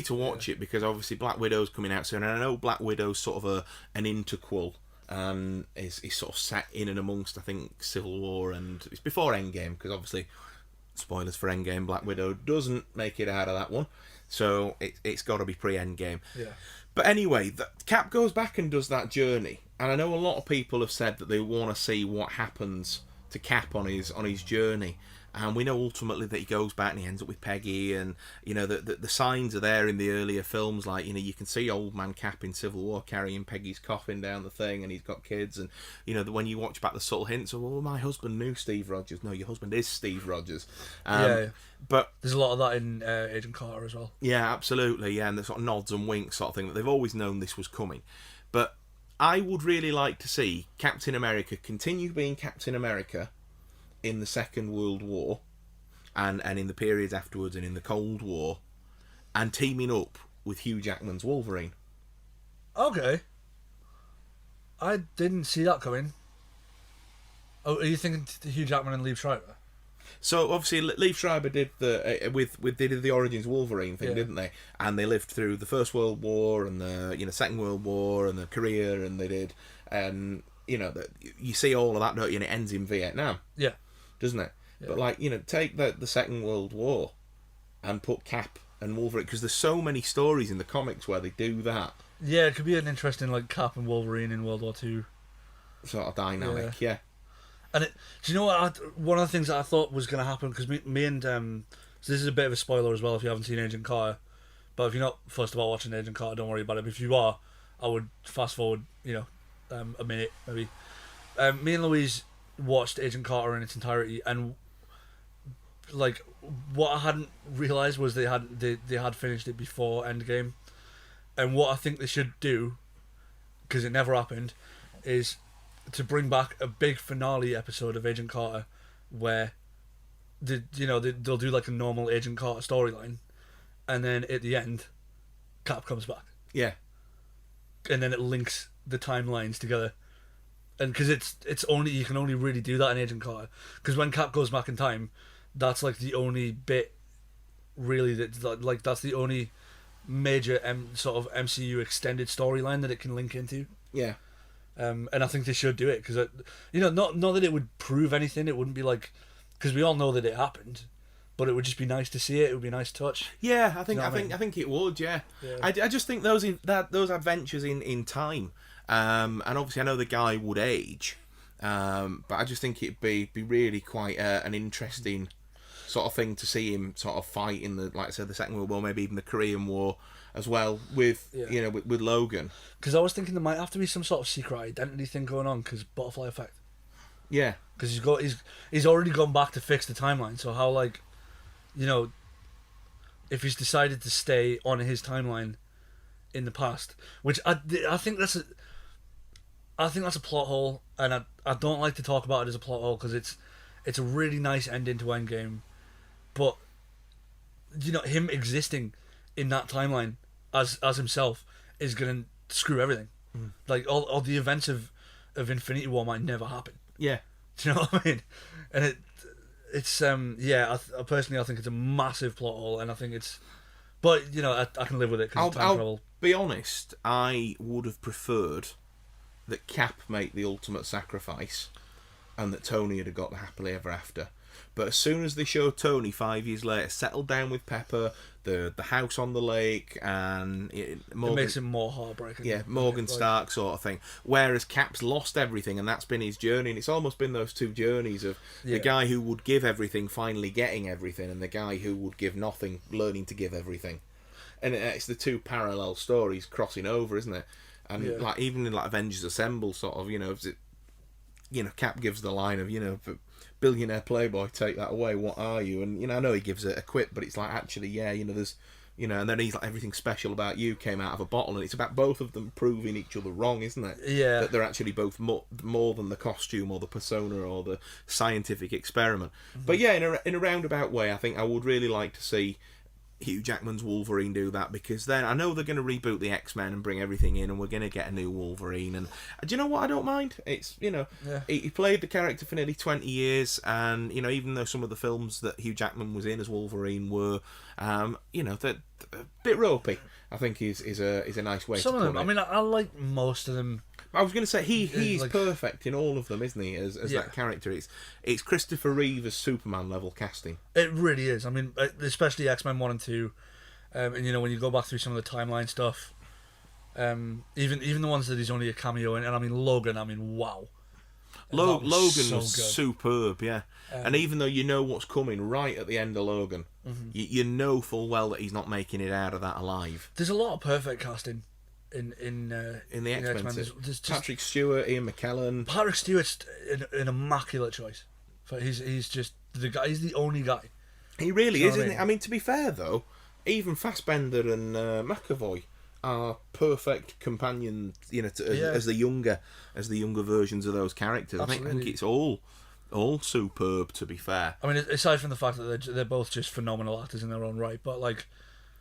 to watch it, because obviously Black Widow's coming out soon, and I know Black Widow's sort of an interquel. And is sort of set in and amongst, I think, Civil War, and it's before Endgame, because obviously, spoilers for Endgame, Black Widow doesn't make it out of that one, so it's got to be pre-Endgame. Yeah. But anyway, Cap goes back and does that journey, and I know a lot of people have said that they want to see what happens to Cap on his journey. And we know ultimately that he goes back and he ends up with Peggy, and the signs are there in the earlier films, like you can see old man Cap in Civil War carrying Peggy's coffin down the thing, and he's got kids, and when you watch back the subtle hints of, oh, my husband knew Steve Rogers. No, your husband is Steve Rogers. But there's a lot of that in Agent Carter as well. Yeah, absolutely. Yeah, and the sort of nods and winks sort of thing, that they've always known this was coming. But I would really like to see Captain America continue being Captain America in the Second World War, and in the periods afterwards, and in the Cold War, and teaming up with Hugh Jackman's Wolverine. Okay. I didn't see that coming. Oh, are you thinking Hugh Jackman and Liev Schreiber? So obviously, Liev Schreiber did they did the Origins Wolverine thing, didn't they? And they lived through the First World War and the Second World War and the Korea, and they did, you see all of that, don't you? And it ends in Vietnam. Yeah. Doesn't it? Yeah. But take the Second World War and put Cap and Wolverine, because there's so many stories in the comics where they do that. Yeah, it could be an interesting Cap and Wolverine in World War II sort of dynamic. Yeah. And do you know what? One of the things that I thought was going to happen, because me and so this is a bit of a spoiler as well if you haven't seen Agent Carter, but if you're not fussed about watching Agent Carter, don't worry about it. But if you are, I would fast forward a minute maybe. Me and Louise watched Agent Carter in its entirety, and what I hadn't realised was they had finished it before Endgame. And what I think they should do, because it never happened, is to bring back a big finale episode of Agent Carter where they'll do like a normal Agent Carter storyline, and then at the end Cap comes back. Yeah. And then it links the timelines together. And because it's only, you can only really do that in Agent Carter, because when Cap goes back in time, that's the only bit really that's the only major sort of MCU extended storyline that it can link into. Yeah. And I think they should do it, because not that it would prove anything. It wouldn't be because we all know that it happened, but it would just be nice to see it. It would be a nice touch. Yeah, I think it would. Yeah. I just think those adventures in time. And obviously I know the guy would age, but I just think it'd be really quite an interesting sort of thing to see him sort of fight in the Second World War, maybe even the Korean War as well, with with Logan. Because I was thinking there might have to be some sort of secret identity thing going on, because butterfly effect. Yeah. Because he's already gone back to fix the timeline, so how if he's decided to stay on his timeline in the past, which I think that's a plot hole, and I don't like to talk about it as a plot hole, because it's a really nice ending to Endgame, but him existing in that timeline as himself is going to screw everything. Like all the events of Infinity War might never happen. Yeah. Do you know what I mean? And it's I personally I think it's a massive plot hole, and I think it's, but you know I can live with it because time travel. I'll be honest, I would have preferred that Cap make the ultimate sacrifice, and that Tony had got the happily ever after. But as soon as they show Tony 5 years later settled down with Pepper, the house on the lake, and Morgan, it makes him more heartbreaking. Yeah, Morgan Stark sort of thing. Whereas Cap's lost everything, and that's been his journey. And it's almost been those two journeys of the guy who would give everything finally getting everything, and the guy who would give nothing learning to give everything. And it's the two parallel stories crossing over, isn't it? And like even in like Avengers Assemble, sort of, Cap gives the line of billionaire playboy, take that away, what are you? And I know he gives it a quip, but it's like actually there's and then he's like, everything special about you came out of a bottle, and it's about both of them proving each other wrong, isn't it? Yeah, that they're actually both more than the costume or the persona or the scientific experiment. But in a roundabout way, I think I would really like to see Hugh Jackman's Wolverine do that, because then I know they're going to reboot the X-Men and bring everything in, and we're going to get a new Wolverine. And do you know what? I don't mind. It's he played the character for nearly 20 years, and even though some of the films that Hugh Jackman was in as Wolverine were they're a bit ropey, I think is a nice way some to of put them. it. I mean, I like most of them. I was going to say he's like, perfect in all of them, isn't he? As that character, it's Christopher Reeve as Superman level casting. It really is. I mean, especially X-Men 1 and 2, and when you go back through some of the timeline stuff, even the ones that he's only a cameo in, and I mean Logan. I mean, wow, Logan so was good. Superb, yeah. And even though you know what's coming right at the end of Logan, you know full well that he's not making it out of that alive. There's a lot of perfect casting in the X-Men. There's Patrick Stewart, Ian McKellen. Patrick Stewart's an immaculate choice. He's just the guy. He's the only guy. He really is, isn't he? I mean, to be fair though, even Fassbender and McAvoy are perfect companions, as the younger versions of those characters. I think it's all superb, to be fair. I mean, aside from the fact that they're both just phenomenal actors in their own right, but like,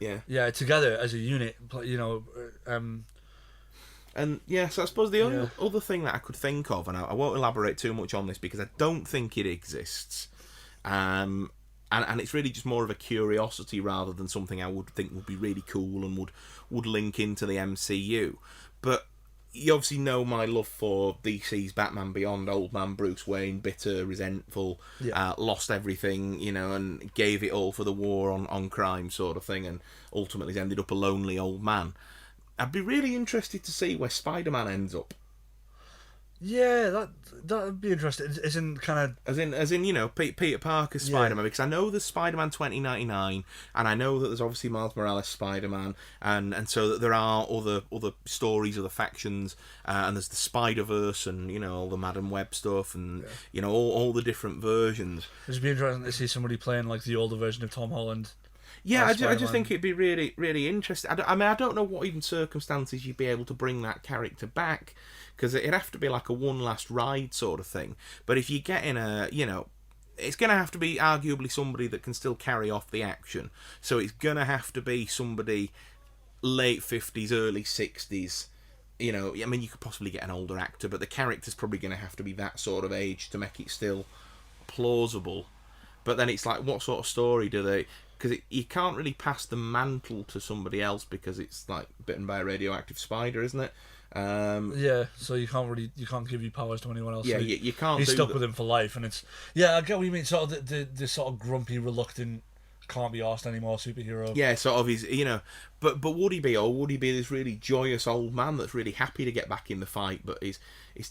yeah, together as a unit, And yes, I suppose the only other thing that I could think of, and I won't elaborate too much on this because I don't think it exists, and it's really just more of a curiosity rather than something I would think would be really cool and would link into the MCU. But you obviously know my love for DC's Batman Beyond. Old man Bruce Wayne, bitter, resentful, lost everything, and gave it all for the war on crime sort of thing, and ultimately ended up a lonely old man. I'd be really interested to see where Spider-Man ends up. Yeah, that'd be interesting. As in Peter Parker's Spider-Man, because I know there's Spider-Man 2099, and I know that there's obviously Miles Morales Spider-Man, and so that there are other stories, other factions, and there's the Spider-Verse, and all the Madam Web stuff, and all the different versions. It'd be interesting to see somebody playing like the older version of Tom Holland. Yeah, I just think it'd be really, really interesting. I don't know what even circumstances you'd be able to bring that character back, because it'd have to be like a one last ride sort of thing. But if you get in it's going to have to be arguably somebody that can still carry off the action. So it's going to have to be somebody late 50s, early 60s. I mean, you could possibly get an older actor, but the character's probably going to have to be that sort of age to make it still plausible. But then it's like, what sort of story do they... Because you can't really pass the mantle to somebody else because it's like bitten by a radioactive spider, isn't it? So you can't give your powers to anyone else. Yeah, so you can't. He's stuck with him for life, and it's I get what you mean. Sort of the sort of grumpy, reluctant, can't be arsed anymore superhero. Yeah, sort of. He's but would he be, or would he be this really joyous old man that's really happy to get back in the fight, but he's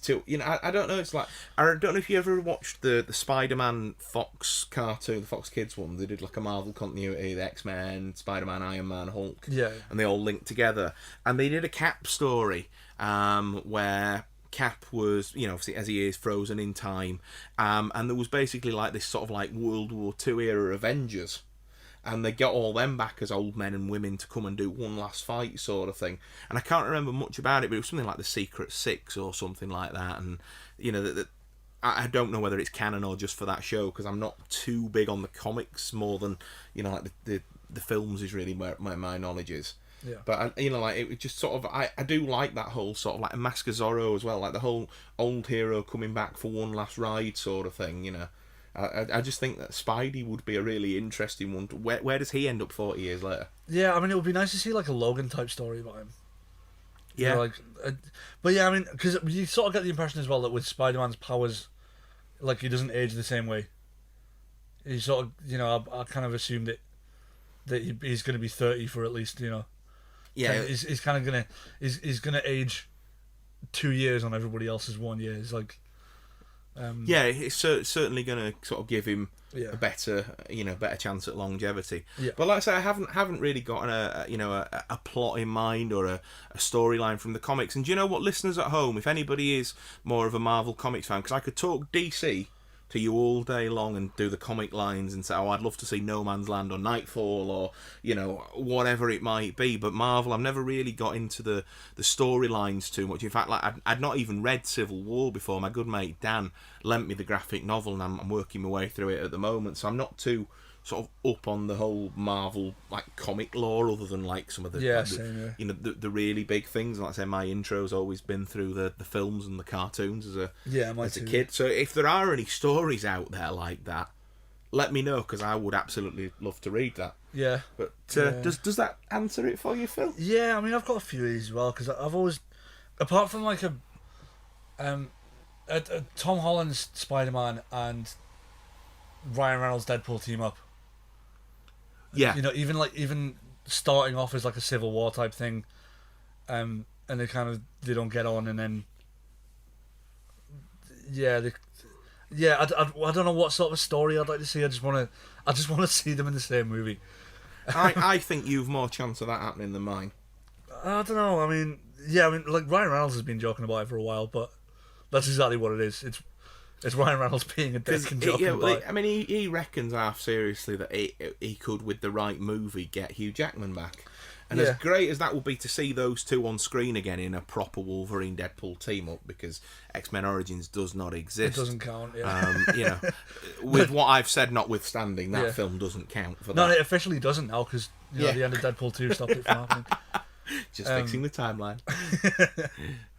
too. I don't know. It's like, I don't know if you ever watched the Spider-Man Fox cartoon, the Fox Kids one. They did like a Marvel continuity, the X-Men, Spider-Man, Iron Man, Hulk, and they all linked together. And they did a Cap story where Cap was, obviously as he is, frozen in time, and there was basically like this sort of like World War II era Avengers. And they got all them back as old men and women to come and do one last fight sort of thing. And I can't remember much about it, but it was something like the Secret Six or something like that. And, I don't know whether it's canon or just for that show, because I'm not too big on the comics more than, like the films is really where my knowledge is. Yeah. But like it just sort of I do like that whole sort of like a Mask of Zorro as well, like the whole old hero coming back for one last ride sort of thing. I just think that Spidey would be a really interesting one. Where does he end up 40 years later? Yeah, I mean, it would be nice to see like a Logan type story about him. Yeah, but yeah, I mean, because you sort of get the impression as well that with Spider-Man's powers, like he doesn't age the same way. He sort of, I kind of assumed that he's going to be 30 for at least, yeah. He's kind of gonna he's gonna age 2 years on everybody else's 1 year. It's like, yeah, it's certainly going to sort of give him Yeah. a better chance at longevity. Yeah. But like I say, I haven't really gotten a plot in mind or a storyline from the comics. And do you know what, listeners at home, if anybody is more of a Marvel Comics fan, because I could talk DC to you all day long and do the comic lines and say, oh, I'd love to see No Man's Land or Nightfall or whatever it might be. But Marvel, I've never really got into the storylines too much. In fact, like I'd not even read Civil War before. My good mate Dan lent me the graphic novel, and I'm working my way through it at the moment. So I'm not too sort of up on the whole Marvel like comic lore, other than like some of the same, yeah. the really big things. Like I say, my intro's always been through the films and the cartoons as a kid. So if there are any stories out there like that, let me know, because I would absolutely love to read that. Yeah. But does that answer it for you, Phil? Yeah, I mean, I've got a few of these as well, because I've always, apart from like a Tom Holland's Spider-Man and Ryan Reynolds Deadpool team up. Yeah. Even starting off as like a Civil War type thing, and they don't get on, and then I don't know what sort of a story I'd like to see. I just want to see them in the same movie. I think you've more chance of that happening than mine. I don't know. I mean, like Ryan Reynolds has been joking about it for a while, but that's exactly what it is. It's Ryan Reynolds being a dick and joking about it. I mean, he reckons half seriously that he could, with the right movie, get Hugh Jackman back. And as great as that would be to see those two on screen again in a proper Wolverine Deadpool team up, because X-Men Origins does not exist. It doesn't count. Yeah. With what I've said notwithstanding, that film doesn't count for that. No, it officially doesn't now, because the end of Deadpool 2 stopped it from happening. Just fixing the timeline.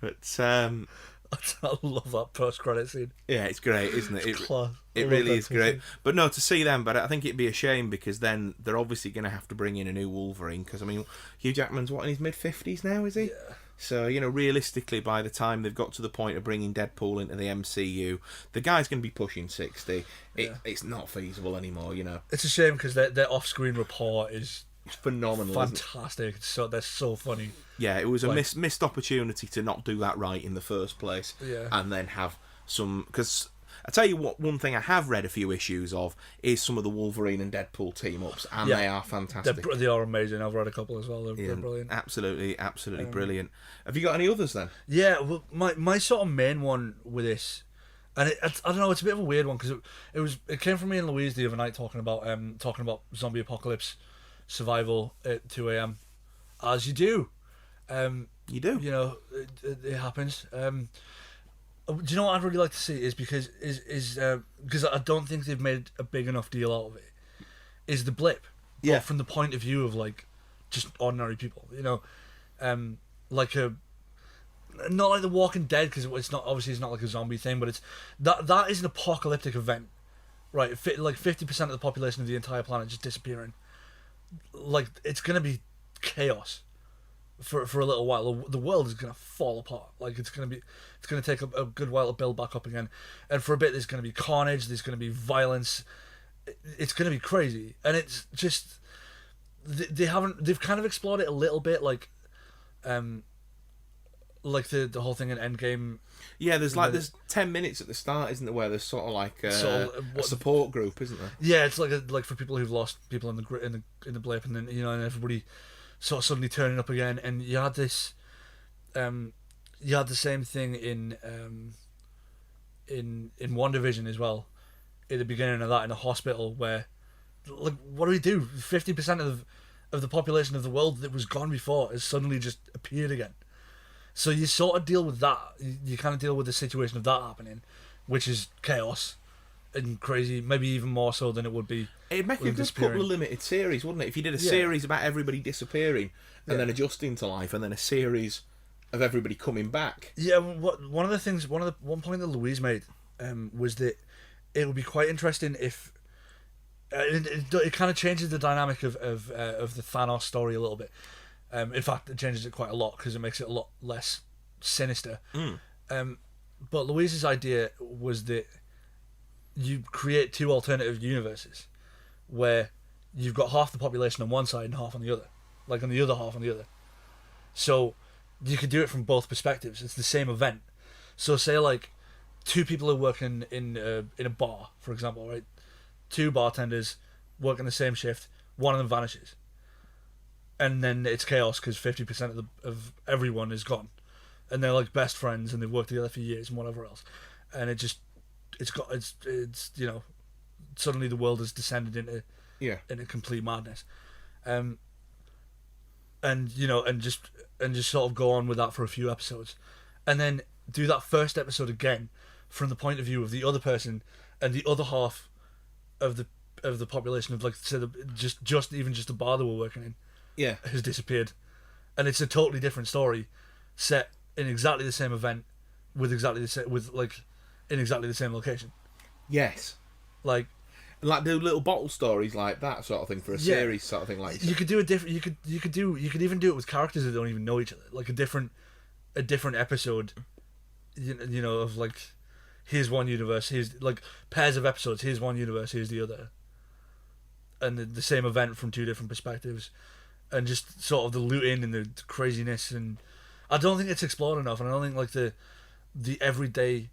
But I love that post-credit scene. Yeah, it's great, isn't it? Class. It really is great. But no, to see them, but I think it'd be a shame, because then they're obviously going to have to bring in a new Wolverine, because, I mean, Hugh Jackman's, in his mid-50s now, is he? Yeah. So, realistically, by the time they've got to the point of bringing Deadpool into the MCU, the guy's going to be pushing 60. It's not feasible anymore, It's a shame, because their off-screen rapport is... It's phenomenal. Fantastic. They're so funny. Yeah, it was a missed opportunity to not do that right in the first place. Yeah. And then have some... Because I tell you what, one thing I have read a few issues of is some of the Wolverine and Deadpool team-ups, and they are fantastic. They are amazing. I've read a couple as well. They're brilliant. Absolutely brilliant. Have you got any others then? Yeah, well, my sort of main one with this, and I don't know, it's a bit of a weird one, because it came from me and Louise the other night talking about zombie apocalypse survival at 2 a.m. as you do. You do. It happens. Do you know what I'd really like to see is because I don't think they've made a big enough deal out of it, is the blip. Yeah. But from the point of view of like just ordinary people, like not like The Walking Dead, because it's not like a zombie thing, but it's that is an apocalyptic event, right? Like 50% of the population of the entire planet just disappearing. Like, it's gonna be chaos for a little while. The world is gonna fall apart. Like, it's gonna take a good while to build back up again. And for a bit, there's gonna be carnage. There's gonna be violence. It's gonna be crazy. And it's just they've kind of explored it a little bit, like the whole thing in Endgame. Yeah, there's 10 minutes at the start, isn't there, where there's sort of like a support group, isn't there? Yeah, it's like for people who've lost people in the blip, and then and everybody sort of suddenly turning up again, and you had this, you had the same thing in WandaVision as well, at the beginning of that, in a hospital where, like, what do we do? 50% of the population of the world that was gone before has suddenly just appeared again. So you sort of deal with that. You kind of deal with the situation of that happening, which is chaos. and crazy, maybe even more so than it would be. It'd make a good couple of limited series, wouldn't it? If you did a series about everybody disappearing and then adjusting to life, and then a series of everybody coming back. Yeah, one point that Louise made was that it would be quite interesting if it kind of changes the dynamic of the Thanos story a little bit. In fact, it changes it quite a lot because it makes it a lot less sinister. But Louise's idea was that you create two alternative universes where you've got half the population on one side and half on the other, like on the other half on the other. So you could do it from both perspectives. It's the same event. So say like two people are working in a bar, for example, right? Two bartenders working the same shift. One of them vanishes, and then it's chaos because 50% of everyone is gone, and they're like best friends and they've worked together for years and whatever else, and it's suddenly the world has descended into complete madness, and just sort of go on with that for a few episodes, and then do that first episode again from the point of view of the other person, and the other half of the population of, like, say, just the bar they were working in has disappeared, and it's a totally different story set in exactly the same event in exactly the same location. Yes, like do little bottle stories like that sort of thing for a series sort of thing. Like you could do a different. You could even do it with characters that don't even know each other, like a different episode. You know, of like, here's one universe, here's like pairs of episodes. Here's one universe, here's the other, and the same event from two different perspectives, and just sort of the looting and the craziness. And I don't think it's explored enough, and I don't think like the everyday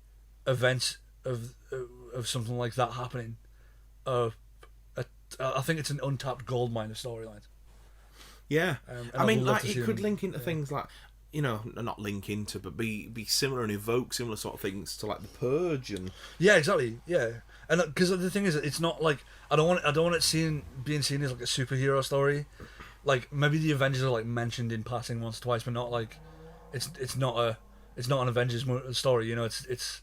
events of something like that happening. I think it's an untapped goldmine of storylines. Yeah, I mean, like, it could link into things like, you know, not link into, but be similar and evoke similar sort of things to like The Purge and. Yeah, exactly. Yeah, and because the thing is, it's not like I don't want it being seen as like a superhero story. Like maybe the Avengers are like mentioned in passing once or twice, but not like it's not an Avengers story. You know, it's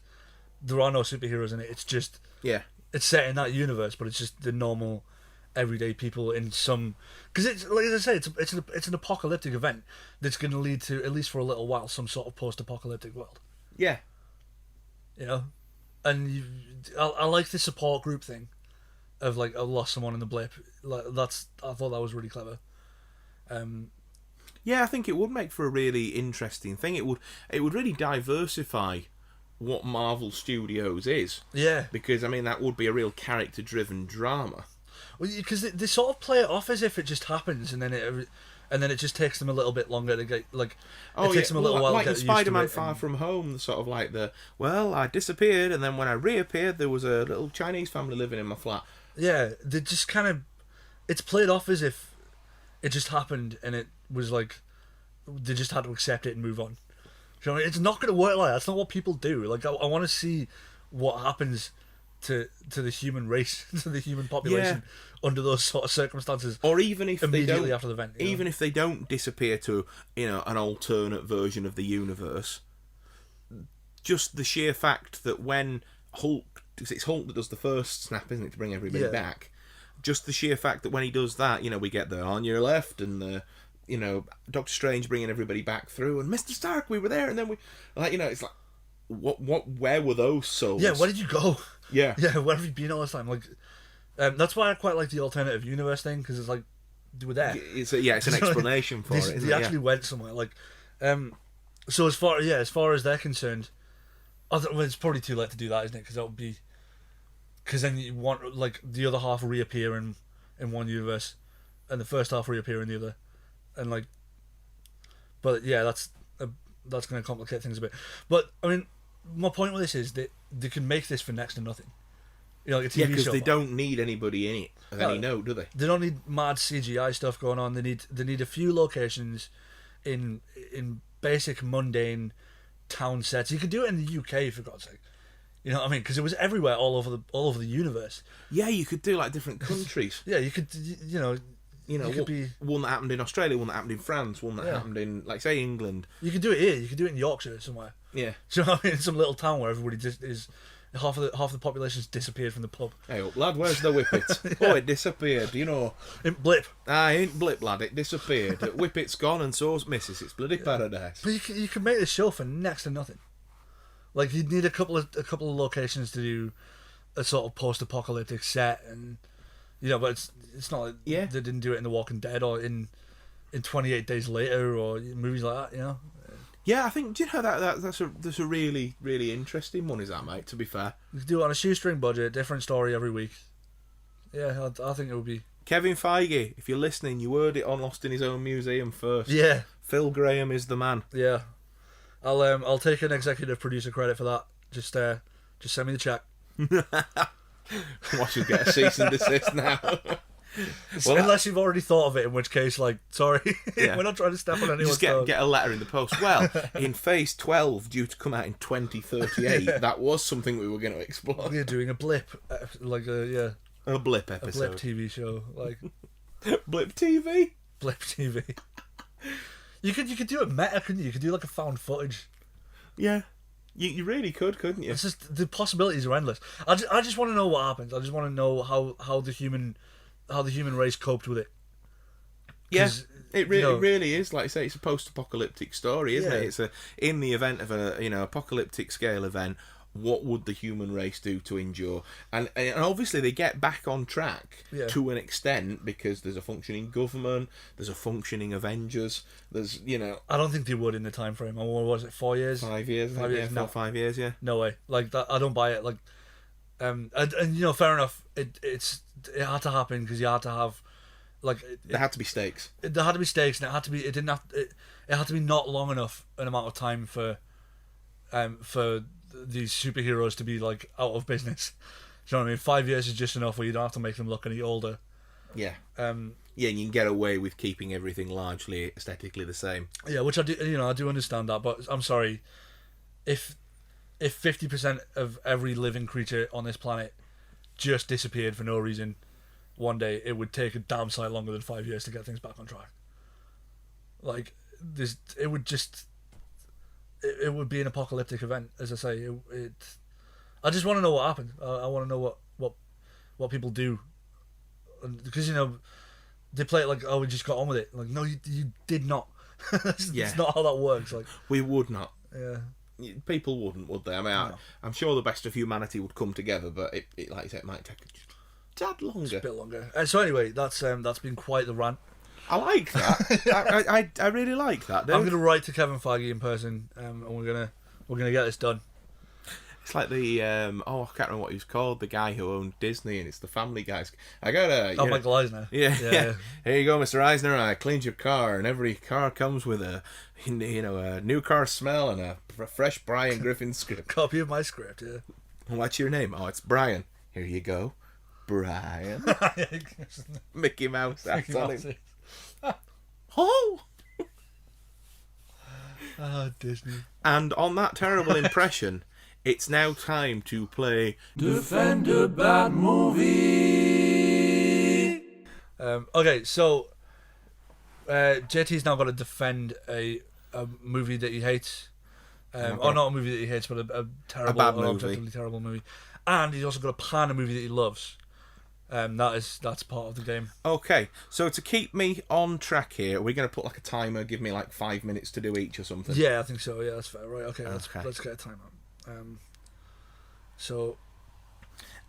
there are no superheroes in it. It's just it's set in that universe, but it's just the normal, everyday people in some. Because it's like, as I say, it's an apocalyptic event that's going to lead to, at least for a little while, some sort of post-apocalyptic world. Yeah. You know, and I like the support group thing, of like, I lost someone in the blip. Like I thought that was really clever. Yeah, I think it would make for a really interesting thing. It would really diversify what Marvel Studios is. Yeah. Because, I mean, that would be a real character-driven drama. Well, because they sort of play it off as if it just happens, and then it just takes them a little bit longer to get, like, it takes them a little while to get used to it. Like Spider-Man Far From Home, sort of like I disappeared, and then when I reappeared, there was a little Chinese family living in my flat. Yeah, they just kind of, it's played off as if it just happened, and it was like, they just had to accept it and move on. You know, it's not going to work like that. That's not what people do. Like, I want to see what happens to the human race, to the human population under those sort of circumstances. Or even if immediately after the event. Even if they don't disappear to, you know, an alternate version of the universe, just the sheer fact that when Hulk, because it's Hulk that does the first snap, isn't it, to bring everybody back. Just the sheer fact that when he does that, you know, we get the on your left and the, you know, Doctor Strange bringing everybody back through, and Mr. Stark, we were there, and then we, like, you know, it's like, where were those souls? Yeah, where did you go? Yeah, where have you been all this time? Like, that's why I quite like the alternative universe thing, because it's like, they were there. It's an explanation for it. They actually went somewhere. Like, so as far as they're concerned, it's probably too late to do that, isn't it? Because that would be, because then you want, like, the other half reappear in one universe, and the first half reappear in the other. And like, but yeah, that's going to complicate things a bit. But I mean, my point with this is that they can make this for next to nothing. You know, like a TV show. Because they don't need anybody in it of any note, do they? They don't need mad CGI stuff going on. They need a few locations in basic mundane town sets. You could do it in the UK, for God's sake. You know what I mean? Because it was everywhere, all over the universe. Yeah, you could do like different countries. Yeah, you could. You know, one that happened in Australia, one that happened in France, one that happened in, like, say, England. You could do it here. You could do it in Yorkshire somewhere. Yeah. Do you know what I mean? In some little town where everybody just is half of the population's disappeared from the pub. Hey up, lad, where's the whippet? Oh, it disappeared, you know. In blip. Ain't blip, lad, it disappeared. Whippet's gone and so's Mrs. It's bloody paradise. But you can make this show for next to nothing. Like, you'd need a couple of locations to do a sort of post-apocalyptic set, and but it's not like they didn't do it in The Walking Dead or in 28 Days Later or movies like that. Yeah, I think, do you know that's a really, really interesting one, is that, mate, to be fair. You could do it on a shoestring budget, different story every week. Yeah, I think it would be... Kevin Feige, if you're listening, you heard it on Lost in His Own Museum first. Yeah. Phil Graham is the man. Yeah. I'll take an executive producer credit for that. Just send me the check. Watch you get a cease and desist now. Well, unless you've already thought of it, in which case, sorry, Yeah. We're not trying to step on anyone's Just toes. get a letter in the post. Well, in Phase 12, due to come out in 2038, that was something we were going to explore. We're doing a blip, A blip a episode. blip TV show, Blip TV? blip TV. You could do a meta, couldn't you? You could do a found footage. Yeah. You really could, couldn't you? It's just the possibilities are endless. I just want to know what happens. I just want to know how the human race coped with it. Yeah, it really is. Like I say, it's a post-apocalyptic story, isn't Yeah. it? It's in the event of a apocalyptic scale event. What would the human race do to endure? And obviously they get back on track to an extent because there's a functioning government, there's a functioning Avengers, there's I don't think they would in the time frame. What was it? 4 years? 5 years. 5 years. No. 5 years. Yeah. No way. That, I don't buy it. And fair enough. It had to happen because you had to have There had to be stakes. There had to be stakes, and it had to be. It didn't have. It had to be not long enough an amount of time for these superheroes to be out of business. Do you know what I mean? 5 years is just enough where you don't have to make them look any older. Yeah. Yeah, and you can get away with keeping everything largely aesthetically the same. Yeah, which I do. I do understand that, but I'm sorry, if 50% of every living creature on this planet just disappeared for no reason one day, it would take a damn sight longer than 5 years to get things back on track. It would just. It would be an apocalyptic event, as I say. I just want to know what happened. I want to know what people do, because they play it we just got on with it. No, you did not. That's not how that works. We would not. Yeah. People wouldn't, would they? I mean, no. I'm sure the best of humanity would come together, but it like I said, it might take a tad longer. A bit longer. So anyway, that's been quite the rant. I like that. I really like that. Dude. I'm going to write to Kevin Feige in person, and we're gonna get this done. It's like the I can't remember what he was called. The guy who owned Disney, and it's the Family Guys. I got a Michael Eisner. Yeah. Here you go, Mr. Eisner. I cleaned your car, and every car comes with a new car smell and a fresh Brian Griffin script. Copy of my script. Yeah. What's your name? Oh, it's Brian. Here you go, Brian. Mickey Mouse. That's on him. Oh! Disney. And on that terrible impression, it's now time to play Defend a Bad Movie. Okay, so JT's now got to defend a movie that he hates. Or not a movie that he hates, but a terrible, bad movie. objectively terrible movie. And he's also got to pan a movie that he loves. That's part of the game. Okay, so to keep me on track here, are we going to put a timer, give me 5 minutes to do each or something? Yeah, I think so. Yeah, that's fair. Right, okay. Let's get a timer.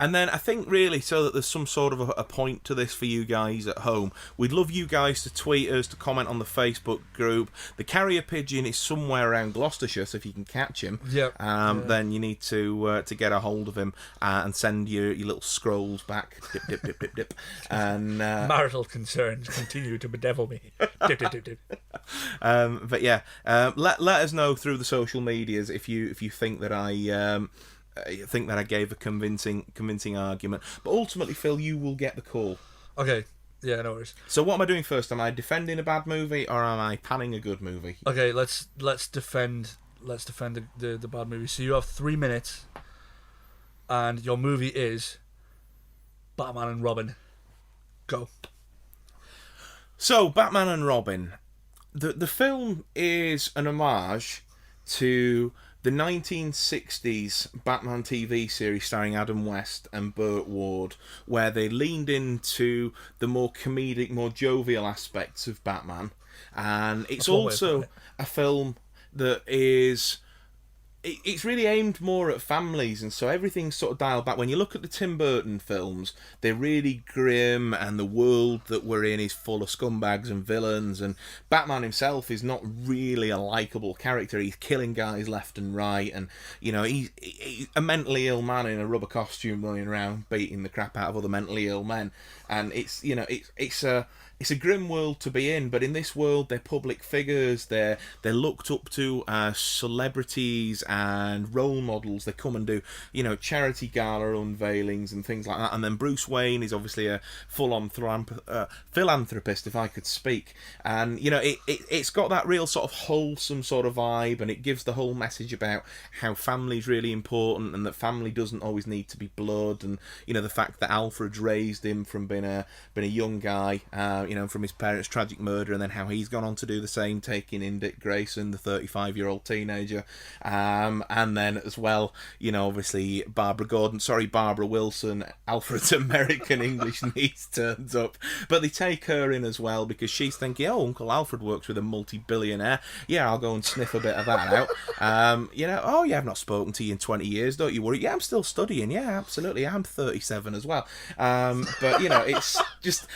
And then I think really so that there's some sort of a point to this for you guys at home, we'd love you guys to tweet us, to comment on the Facebook group. The carrier pigeon is somewhere around Gloucestershire, so if you can catch him, then you need to get a hold of him and send your little scrolls back. Dip, dip, dip, dip, dip. And marital concerns continue to bedevil me. Dip, dip, dip, dip. But yeah, let us know through the social medias if you think that I gave a convincing argument, but ultimately, Phil, you will get the call. Okay, yeah, no worries. So, what am I doing first? Am I defending a bad movie, or am I panning a good movie? Okay, let's defend the bad movie. So you have 3 minutes, and your movie is Batman and Robin. Go. So, Batman and Robin, the film is an homage to the 1960s Batman TV series starring Adam West and Burt Ward, where they leaned into the more comedic, more jovial aspects of Batman. And it's also a film that is... It's really aimed more at families, and so everything's sort of dialed back. When you look at the Tim Burton films, they're really grim, and the world that we're in is full of scumbags and villains, and Batman himself is not really a likeable character. He's killing guys left and right, and, you know, he's a mentally ill man in a rubber costume running around beating the crap out of other mentally ill men. And it's, you know, it's a grim world to be in, but in this world, they're public figures. They're looked up to as celebrities and role models. They come and do, you know, charity gala unveilings and things like that. And then Bruce Wayne is obviously a full-on philanthropist, if I could speak. And, you know, it's got that real sort of wholesome sort of vibe, and it gives the whole message about how family's really important, and that family doesn't always need to be blood, and, you know, the fact that Alfred's raised him from being a young guy, you know, from his parents' tragic murder, and then how he's gone on to do the same, taking in Dick Grayson, the 35-year-old teenager, and then as well, you know, obviously Barbara Wilson, Alfred's American English niece turns up, but they take her in as well because she's thinking, oh, Uncle Alfred works with a multi-billionaire, yeah, I'll go and sniff a bit of that out. You know, oh yeah, I've not spoken to you in 20 years, don't you worry, yeah, I'm still studying, yeah, absolutely, I'm 37 as well. But, you know, it's just...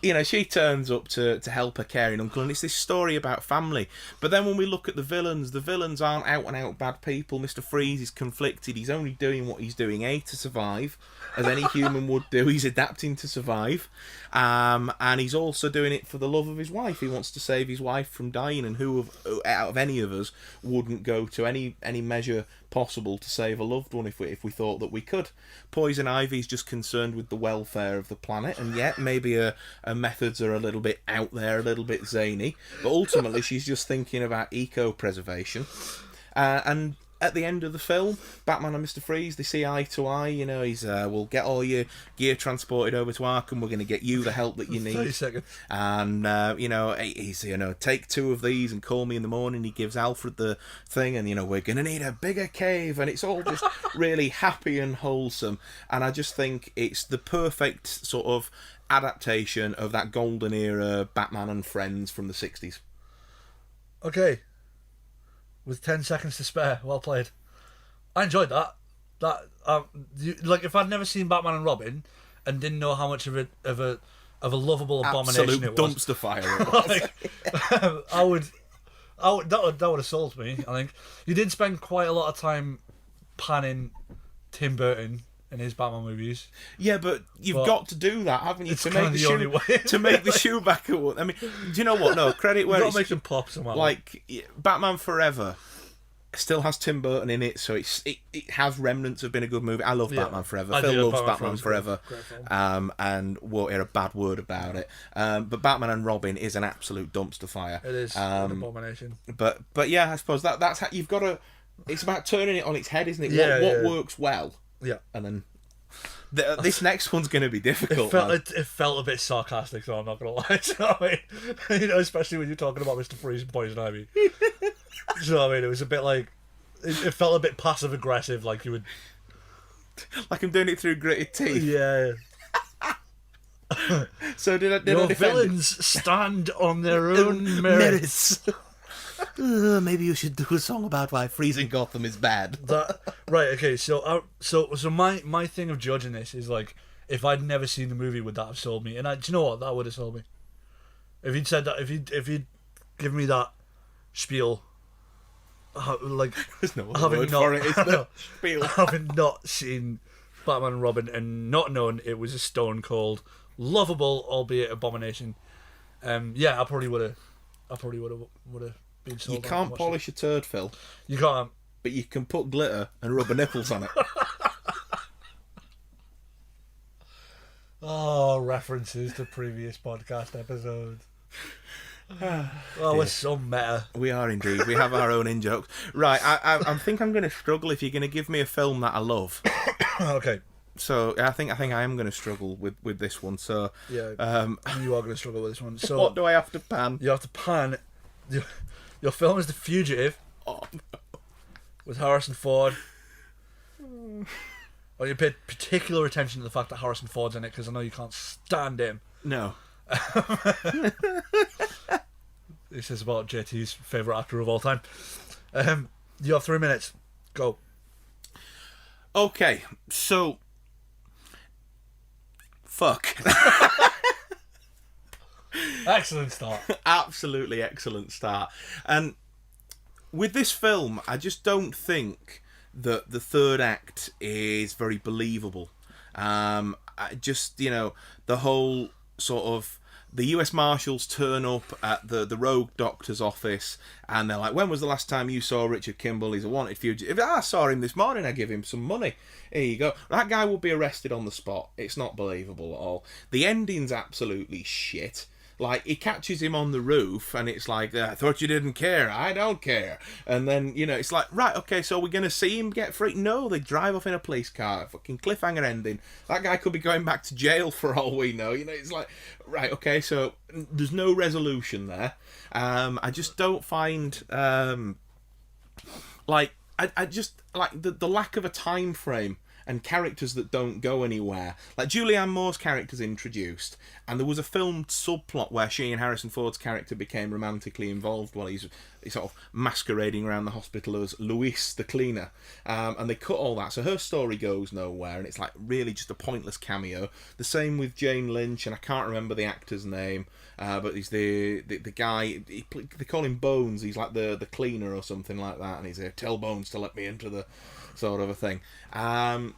You know, she turns up to help her caring uncle, and it's this story about family. But then when we look at the villains aren't out-and-out bad people. Mr. Freeze is conflicted. He's only doing what he's doing, A, to survive, as any human would do. He's adapting to survive. And he's also doing it for the love of his wife. He wants to save his wife from dying, and who out of any of us wouldn't go to any measure possible to save a loved one if we thought that we could. Poison Ivy's just concerned with the welfare of the planet, and yet maybe her methods are a little bit out there, a little bit zany, but ultimately she's just thinking about eco-preservation. And at the end of the film, Batman and Mr. Freeze, they see eye to eye. You know, he's we'll get all your gear transported over to Arkham. We're going to get you the help that you need. 30 seconds. And you know, he's, you know, take 2 of these and call me in the morning. He gives Alfred the thing, and, you know, we're going to need a bigger cave, and it's all just really happy and wholesome. And I just think it's the perfect sort of adaptation of that golden era Batman and Friends from the 60s. Okay. With 10 seconds to spare, well played. I enjoyed that. Like, if I'd never seen Batman and Robin and didn't know how much of a lovable abomination it was, dumpster fire it was. Like, that would have sold me. I think you did spend quite a lot of time panning Tim Burton in his Batman movies. Yeah, but you've got to do that, haven't you? It's to kind make of the only way. To make the Chewbacca one. I mean, do you know what? No, credit where You've got to make them pop somehow. Like, Batman Forever still has Tim Burton in it, so it has remnants of being a good movie. I love Batman Forever. Phil loves Batman Forever. And won't hear a bad word about it. But Batman and Robin is an absolute dumpster fire. It is an abomination. But yeah, I suppose that's how you've got to... It's about turning it on its head, isn't it? What works well. Yeah. And then this next one's going to be difficult. It felt a bit sarcastic, so I'm not going to lie. So, I mean, you know, especially when you're talking about Mr. Freeze and Poison Ivy. So, I mean, it was a bit like... It felt a bit passive-aggressive, like you would... Like I'm doing it through gritted teeth. Yeah. So did I Your defend villains stand on their own merits. Maybe you should do a song about why freezing Gotham is bad. Right, okay, so my thing of judging this is, like, if I'd never seen the movie, would that have sold me? And do you know what? That would have sold me. If he'd said that, if he'd given me that spiel, like, there's no other word for it, is there? Spiel. Having not seen Batman and Robin and not known it was a stone cold, lovable, albeit abomination, yeah, I probably would have. You can't polish a turd, Phil. You can't. But you can put glitter and rubber nipples on it. Oh, references to previous podcast episodes. Oh, we're so meta. We are indeed. We have our own in-jokes. Right, I think I'm going to struggle if you're going to give me a film that I love. Okay. So I think I am going to struggle with this one. So yeah, you are going to struggle with this one. So what do I have to pan? You have to pan... Your film is The Fugitive. Oh, no. with Harrison Ford. Well, you paid particular attention to the fact that Harrison Ford's in it because I know you can't stand him. No. This is about JT's favourite actor of all time. You have 3 minutes. Go. Okay, so... Fuck. Excellent start. Absolutely excellent start. And with this film, I just don't think that the third act is very believable. I just, the whole sort of... The US Marshals turn up at the rogue doctor's office and they're like, when was the last time you saw Richard Kimball? He's a wanted fugitive. If I saw him this morning, I give him some money. Here you go. That guy will be arrested on the spot. It's not believable at all. The ending's absolutely shit. Like, he catches him on the roof, and it's like, I thought you didn't care. I don't care. And then, it's like, right, okay, so we're going to see him get free? No, they drive off in a police car. Fucking cliffhanger ending. That guy could be going back to jail for all we know. It's like, right, okay, so there's no resolution there. I just don't find, I just, like, the lack of a time frame and characters that don't go anywhere. Like, Julianne Moore's character's introduced, and there was a filmed subplot where she and Harrison Ford's character became romantically involved while he's sort of masquerading around the hospital as Louise the cleaner. And they cut all that, so her story goes nowhere, and it's like really just a pointless cameo. The same with Jane Lynch, and I can't remember the actor's name, but he's the guy, they call him Bones, he's like the cleaner or something like that, and he's there, tell Bones to let me into the... sort of a thing. I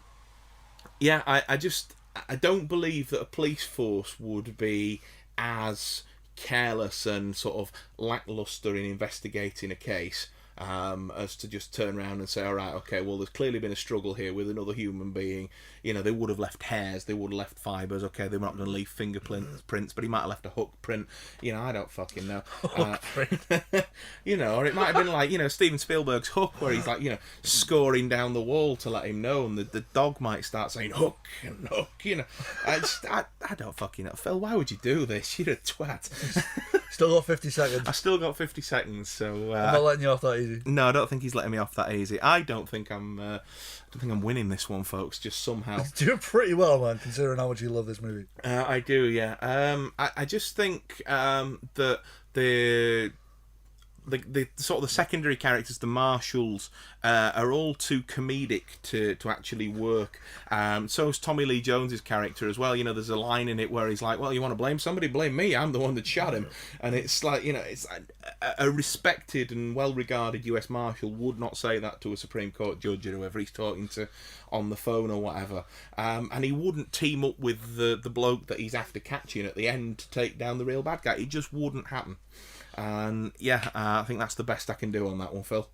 don't believe that a police force would be as careless and sort of lackluster in investigating a case as to just turn around and say, all right, okay, well, there's clearly been a struggle here with another human being. They would have left hairs, they would have left fibres. Okay, they're not going to leave fingerprints, but he might have left a hook print. I don't fucking know. Or it might have been like, Steven Spielberg's Hook, where he's like, scoring down the wall to let him know, and the dog might start saying hook and hook. I don't fucking know. Phil, why would you do this? You're a twat. Still got 50 seconds. I still got 50 seconds, so... I'm not letting you off that easy. No, I don't think he's letting me off that easy. I don't think I'm winning this one, folks, just somehow. You're doing pretty well, man, considering how much you love this movie. I do, yeah. I just think that the sort of the secondary characters, the marshals, are all too comedic to actually work. So is Tommy Lee Jones's character as well. There's a line in it where he's like, well, you want to blame somebody? Blame me. I'm the one that shot him. And it's like, it's a respected and well-regarded US Marshal would not say that to a Supreme Court judge or whoever he's talking to on the phone or whatever. And he wouldn't team up with the bloke that he's after catching at the end to take down the real bad guy. It just wouldn't happen. And I think that's the best I can do on that one, Phil.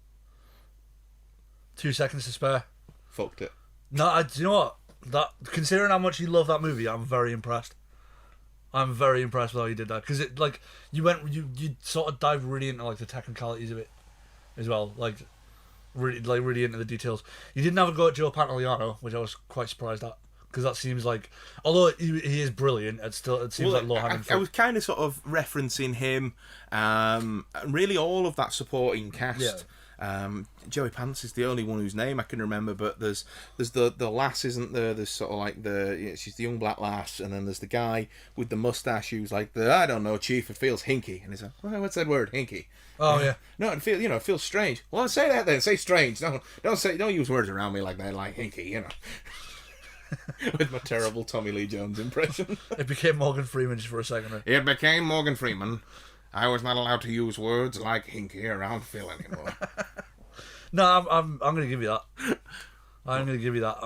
2 seconds to spare. Fucked it. No, do you know what? Considering how much you love that movie, I'm very impressed. I'm very impressed with how you did that, because it you sort of dived really into like the technicalities of it as well, really into the details. You didn't have a go at Joe Pantoliano, which I was quite surprised at. Because that seems like, although he is brilliant, it seems like low-hanging fruit. I was kind of sort of referencing him, really all of that supporting cast. Yeah. Joey Pants is the only one whose name I can remember, but there's the lass, isn't there? There's sort of like she's the young black lass, and then there's the guy with the mustache who's like I don't know, chief, it feels hinky, and he's like, well, what's that word, hinky? Oh yeah. No, it feels strange. Well, say that then. Say strange. Don't use words around me like that, like hinky. With my terrible Tommy Lee Jones impression. It became Morgan Freeman just for a second. Right? It became Morgan Freeman. I was not allowed to use words like hinky around Phil anymore. No, I'm going to give you that. I'm going to give you that.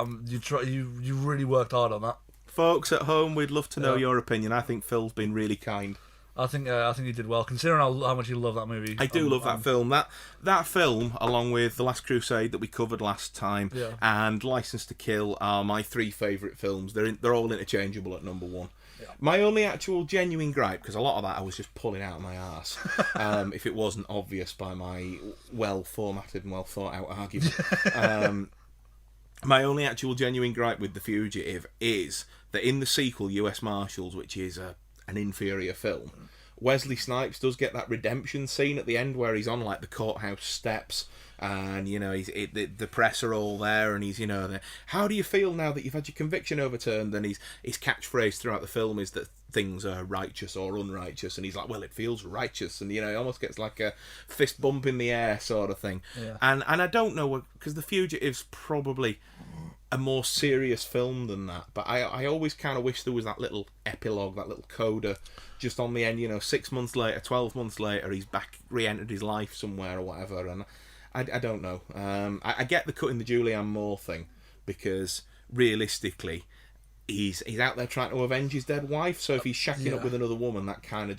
You really worked hard on that. Folks at home, we'd love to know your opinion. I think Phil's been really kind. I think you did well, considering how much you love that movie. I do love that film. That film, along with The Last Crusade that we covered last time, and License to Kill, are my 3 favourite films. They're all interchangeable at number 1. Yeah. My only actual genuine gripe, because a lot of that I was just pulling out of my arse, if it wasn't obvious by my well-formatted and well-thought-out argument. My only actual genuine gripe with The Fugitive is that in the sequel, US Marshals, which is an inferior film, Wesley Snipes does get that redemption scene at the end where he's on like the courthouse steps, and the press are all there, and he's how do you feel now that you've had your conviction overturned? And his catchphrase throughout the film is that things are righteous or unrighteous, and he's like, well, it feels righteous, and he almost gets like a fist bump in the air sort of thing. Yeah. And I don't know, because The Fugitive's probably a more serious film than that, but I always kind of wish there was that little epilogue, that little coda just on the end, 6 months later, 12 months later, he's back, re-entered his life somewhere or whatever, and I don't know. I get the cutting the Julianne Moore thing, because realistically he's out there trying to avenge his dead wife, so if he's shacking up with another woman, that kind of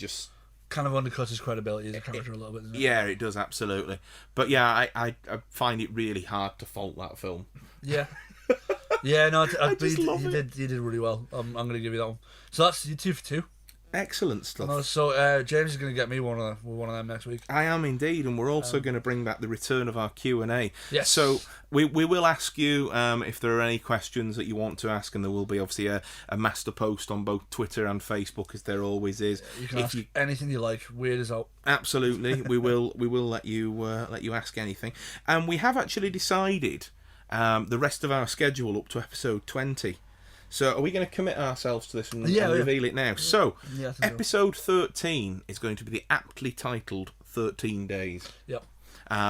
undercuts his credibility as a character a little bit, doesn't it? Yeah, it does, absolutely. But yeah, I find it really hard to fault that film. Yeah. Yeah, no, I just love it. You did really well. I'm going to give you that one. So that's you 2 for 2. Excellent stuff. No, so James is going to get me one of them next week. I am indeed, and we're also going to bring back the return of our Q&A. Yes. So we will ask you if there are any questions that you want to ask, and there will be obviously a master post on both Twitter and Facebook, as there always is. You can ask anything you like. Weird as out. Absolutely, we will let you ask anything, and we have actually decided the rest of our schedule up to episode 20. So are we going to commit ourselves to this and reveal it now? So, episode 13 is going to be the aptly titled 13 Days. Yep.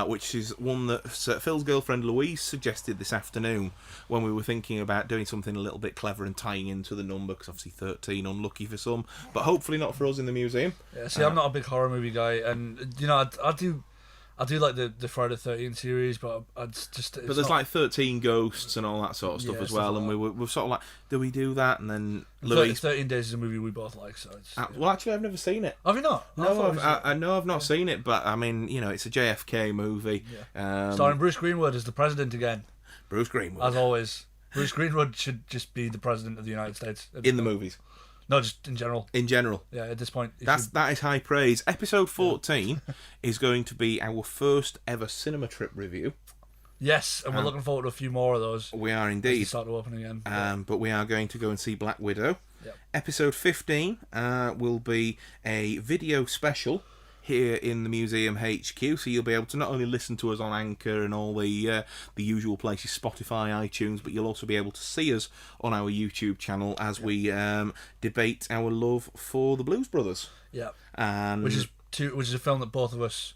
Which is one that Phil's girlfriend Louise suggested this afternoon when we were thinking about doing something a little bit clever and tying into the number, because obviously 13, unlucky for some, but hopefully not for us in the museum. Yeah, see, I'm not a big horror movie guy, and I do like the Friday the 13th series, but But there's like 13 ghosts and all that sort of stuff as well, and we're sort of like, do we do that? And then Louise... 13 Days is a movie we both like, so it's... Well, actually, I've never seen it. Have you not? No, I know I've not seen it, but I mean, it's a JFK movie. Yeah. Starring Bruce Greenwood as the president again. Bruce Greenwood. As always. Bruce Greenwood should just be the president of the United States. In the movies. No, just in general. In general. Yeah, at this point. That is high praise. Episode 14 is going to be our first ever cinema trip review. Yes, and we're looking forward to a few more of those. We are indeed. As they start to open again. But we are going to go and see Black Widow. Yep. Episode 15 will be a video special here in the Museum HQ, so you'll be able to not only listen to us on Anchor and all the usual places, Spotify, iTunes, but you'll also be able to see us on our YouTube channel as we debate our love for the Blues Brothers. Yeah, and which is a film that both of us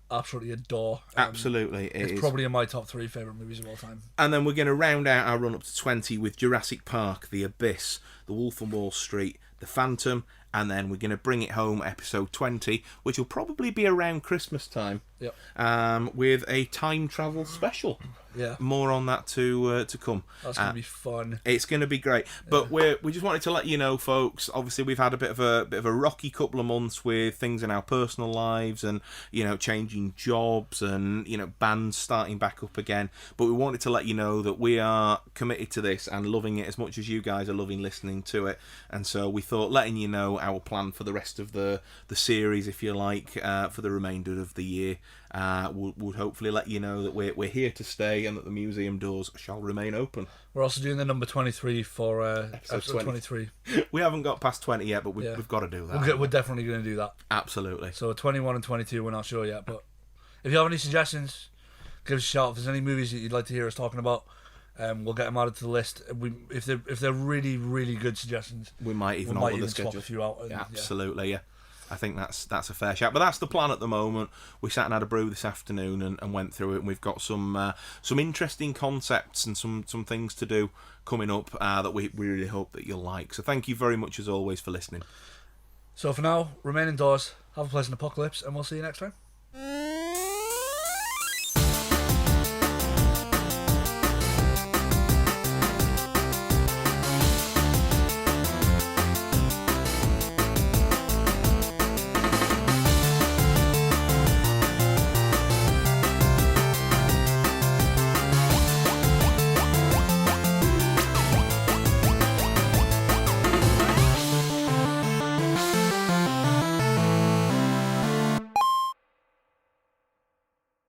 absolutely adore. Absolutely, it's probably in my top 3 favourite movies of all time. And then we're going to round out our run up to 20 with Jurassic Park, The Abyss, The Wolf of Wall Street, The Phantom, and then we're going to bring it home, episode 20, which will probably be around Christmas time. Yep. With a time travel special. Yeah. More on that to come. That's going to be fun. It's going to be great. But we just wanted to let you know, folks. Obviously, we've had a bit of a rocky couple of months with things in our personal lives, and changing jobs, and bands starting back up again. But we wanted to let you know that we are committed to this and loving it as much as you guys are loving listening to it. And so we thought letting you know our plan for the rest of the series, if you like, for the remainder of the year, would hopefully let you know that we're here to stay and that the museum doors shall remain open. We're also doing the number 23 for episode 23. We haven't got past 20 yet, but we've got to do that. We're definitely going to do that. Absolutely. So 21 and 22, we're not sure yet, but if you have any suggestions, give us a shout. If there's any movies that you'd like to hear us talking about, we'll get them added to the list. If they're really, really good suggestions, we might even alter the schedule. Swap a few out. Absolutely, yeah. I think that's a fair shout. But that's the plan at the moment. We sat and had a brew this afternoon and went through it, and we've got some interesting concepts and some things to do coming up that we really hope that you'll like. So thank you very much as always for listening. So for now, remain indoors, have a pleasant apocalypse, and we'll see you next time.